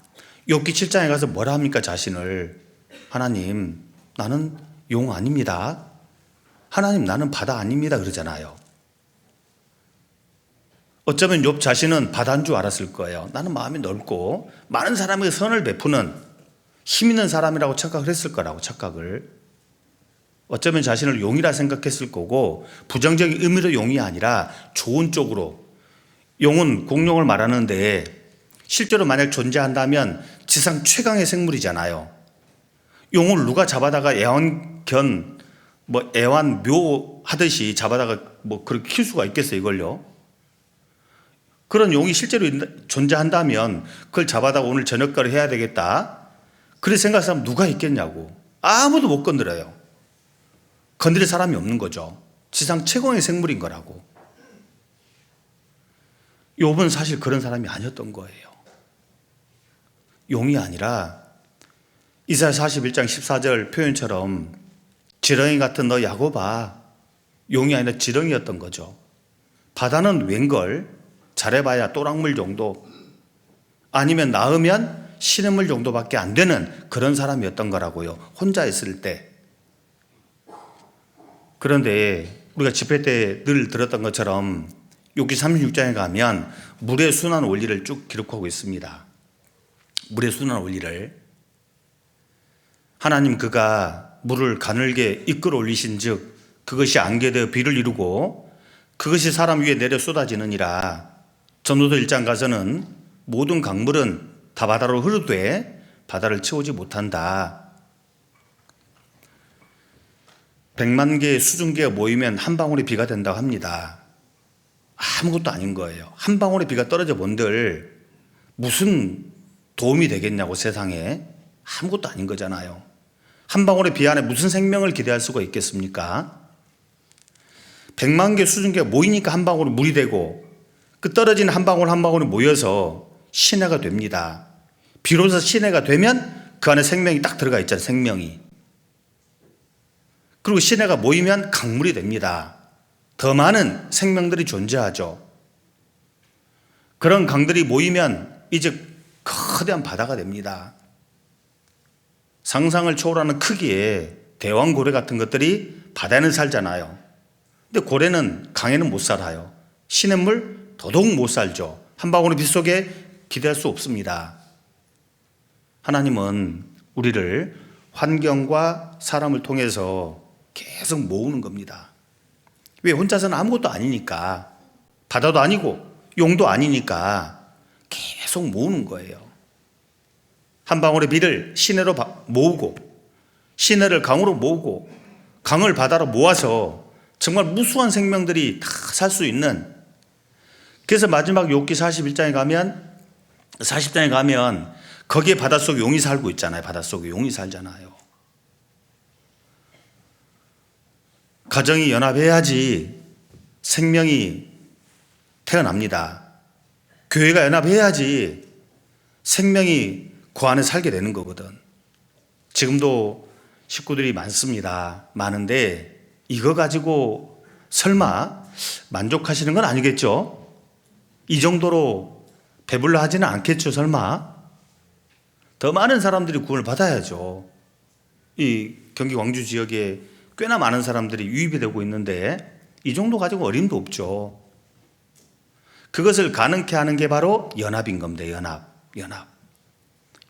욥기 7장에 가서 뭐라 합니까? 자신을. 하나님, 나는 용 아닙니다. 하나님, 나는 바다 아닙니다. 그러잖아요. 어쩌면 욥 자신은 바다인 줄 알았을 거예요. 나는 마음이 넓고 많은 사람에게 선을 베푸는 힘 있는 사람이라고 착각을 했을 거라고. 착각을. 어쩌면 자신을 용이라 생각했을 거고, 부정적인 의미로 용이 아니라 좋은 쪽으로. 용은 공룡을 말하는데 실제로 만약 존재한다면 지상 최강의 생물이잖아요. 용을 누가 잡아다가 애완견, 애완묘 하듯이 잡아다가 그렇게 키울 수가 있겠어요, 이걸요? 그런 용이 실제로 존재한다면 그걸 잡아다가 오늘 저녁거리 해야 되겠다. 그렇게 생각하는 사람 누가 있겠냐고. 아무도 못 건드려요. 건드릴 사람이 없는 거죠. 지상 최고의 생물인 거라고. 욥은 사실 그런 사람이 아니었던 거예요. 용이 아니라 이사야 41장 14절 표현처럼 지렁이 같은 너 야곱아, 용이 아니라 지렁이였던 거죠. 바다는 웬걸, 잘해봐야 또랑물 정도, 아니면 나으면 시냇물 정도밖에 안 되는 그런 사람이었던 거라고요. 혼자 있을 때. 그런데 우리가 집회 때 늘 들었던 것처럼 욥기 36장에 가면 물의 순환 원리를 쭉 기록하고 있습니다. 물의 순환 원리를. 하나님 그가 물을 가늘게 이끌어 올리신 즉 그것이 안개 되어 비를 이루고 그것이 사람 위에 내려 쏟아지느니라. 전도서 1장 가서는 모든 강물은 다 바다로 흐르되 바다를 채우지 못한다. 100만 개의 수증기가 모이면 한 방울의 비가 된다고 합니다. 아무것도 아닌 거예요. 한 방울의 비가 떨어져 본들 무슨 도움이 되겠냐고, 세상에. 아무것도 아닌 거잖아요. 한 방울의 비 안에 무슨 생명을 기대할 수가 있겠습니까? 100만 개 수증기가 모이니까 한 방울이 물이 되고 그 떨어진 한 방울 한 방울이 모여서 시내가 됩니다. 비로소 시내가 되면 그 안에 생명이 딱 들어가 있잖아요. 생명이. 그리고 시내가 모이면 강물이 됩니다. 더 많은 생명들이 존재하죠. 그런 강들이 모이면 이제 거대한 바다가 됩니다. 상상을 초월하는 크기의 대왕고래 같은 것들이 바다에는 살잖아요. 근데 고래는 강에는 못 살아요. 시냇물 더더욱 못 살죠. 한 방울의 비 속에 기대할 수 없습니다. 하나님은 우리를 환경과 사람을 통해서 계속 모으는 겁니다. 왜? 혼자서는 아무것도 아니니까. 바다도 아니고 용도 아니니까 계속 모으는 거예요. 한 방울의 비를 시내로 모으고 시내를 강으로 모으고 강을 바다로 모아서 정말 무수한 생명들이 다 살 수 있는. 그래서 마지막 욥기 41장에 가면 40장에 가면 거기에 바닷속에 용이 살고 있잖아요. 바닷속에 용이 살잖아요. 가정이 연합해야지 생명이 태어납니다. 교회가 연합해야지 생명이 그 안에 살게 되는 거거든. 지금도 식구들이 많은데 이거 가지고 설마 만족하시는 건 아니겠죠? 이 정도로 배불러 하지는 않겠죠, 설마? 더 많은 사람들이 구원을 받아야죠. 이 경기 광주 지역에 꽤나 많은 사람들이 유입이 되고 있는데 이 정도 가지고 어림도 없죠. 그것을 가능케 하는 게 바로 연합인 겁니다.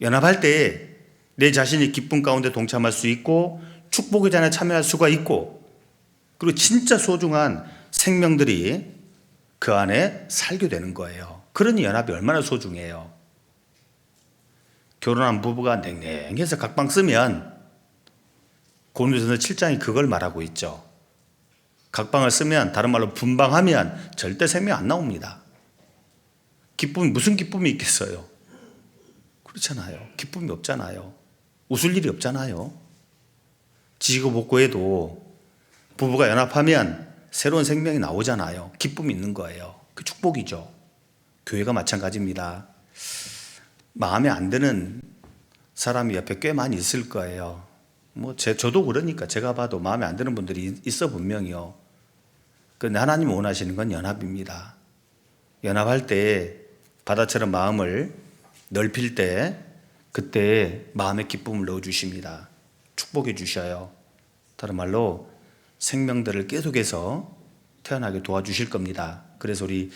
연합할 때 내 자신이 기쁨 가운데 동참할 수 있고 축복의 잔에 참여할 수가 있고 그리고 진짜 소중한 생명들이 그 안에 살게 되는 거예요. 그러니 연합이 얼마나 소중해요. 결혼한 부부가 냉랭해서 각방 쓰면 고린도전서 7장이 그걸 말하고 있죠. 각방을 쓰면, 다른 말로 분방하면 절대 생명 안 나옵니다. 기쁨이, 무슨 기쁨이 있겠어요? 그렇잖아요. 기쁨이 없잖아요. 웃을 일이 없잖아요. 지지고 볶고해도 부부가 연합하면 새로운 생명이 나오잖아요. 기쁨이 있는 거예요. 그 축복이죠. 교회가 마찬가지입니다. 마음에 안 드는 사람이 옆에 꽤 많이 있을 거예요. 저도 그러니까 제가 봐도 마음에 안 드는 분들이 있어 분명히요. 그런데 하나님 원하시는 건 연합입니다. 연합할 때 바다처럼 마음을 넓힐 때 그때 마음의 기쁨을 넣어주십니다. 축복해 주셔요. 다른 말로 생명들을 계속해서 태어나게 도와주실 겁니다. 그래서 우리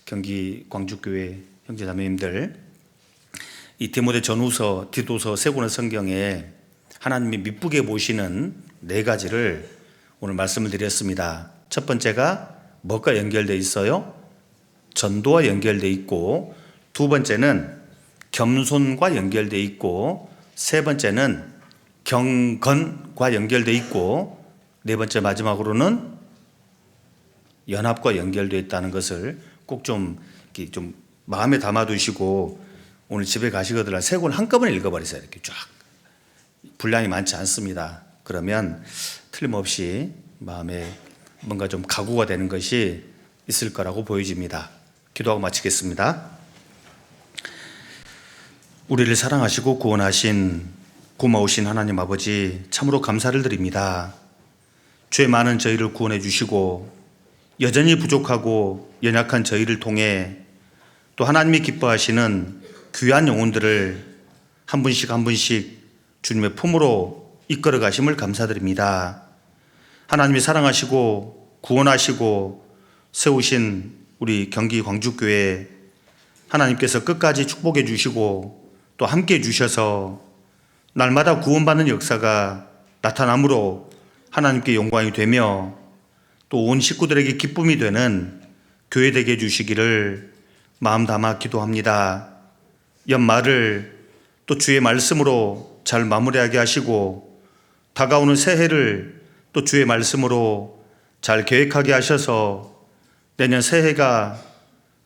경기 광주교회 형제자매님들, 이 디모데 전후서, 디도서, 세 권의 성경에 하나님이 미쁘게 보시는 4가지를 오늘 말씀을 드렸습니다. 첫 번째가 뭐가 연결되어 있어요? 전도와 연결되어 있고, 두 번째는 겸손과 연결되어 있고, 세 번째는 경건과 연결되어 있고, 네 번째 마지막으로는 연합과 연결되어 있다는 것을 꼭 좀 마음에 담아두시고 오늘 집에 가시거든요. 세 권 한꺼번에 읽어버리세요. 이렇게 쫙. 분량이 많지 않습니다. 그러면 틀림없이 마음에 뭔가 좀 각오가 되는 것이 있을 거라고 보여집니다. 기도하고 마치겠습니다. 우리를 사랑하시고 구원하신 고마우신 하나님 아버지, 참으로 감사를 드립니다. 죄 많은 저희를 구원해 주시고 여전히 부족하고 연약한 저희를 통해 또 하나님이 기뻐하시는 귀한 영혼들을 한 분씩 한 분씩 주님의 품으로 이끌어 가심을 감사드립니다. 하나님이 사랑하시고 구원하시고 세우신 우리 경기 광주교회, 하나님께서 끝까지 축복해 주시고 또 함께 해 주셔서 날마다 구원받는 역사가 나타남으로 하나님께 영광이 되며 또 온 식구들에게 기쁨이 되는 교회 되게 해주시기를 마음 담아 기도합니다. 연말을 또 주의 말씀으로 잘 마무리하게 하시고 다가오는 새해를 또 주의 말씀으로 잘 계획하게 하셔서 내년 새해가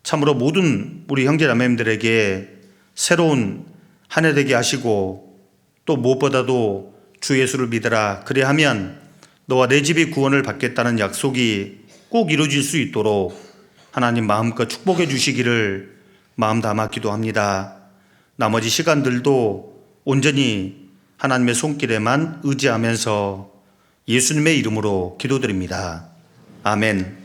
참으로 모든 우리 형제자매님들에게 새로운 한 해 되게 하시고 또 무엇보다도 주 예수를 믿으라, 그리하면 너와 내 집이 구원을 받겠다는 약속이 꼭 이루어질 수 있도록 하나님 마음껏 축복해 주시기를 마음 담아 기도합니다. 나머지 시간들도 온전히 하나님의 손길에만 의지하면서 예수님의 이름으로 기도드립니다. 아멘.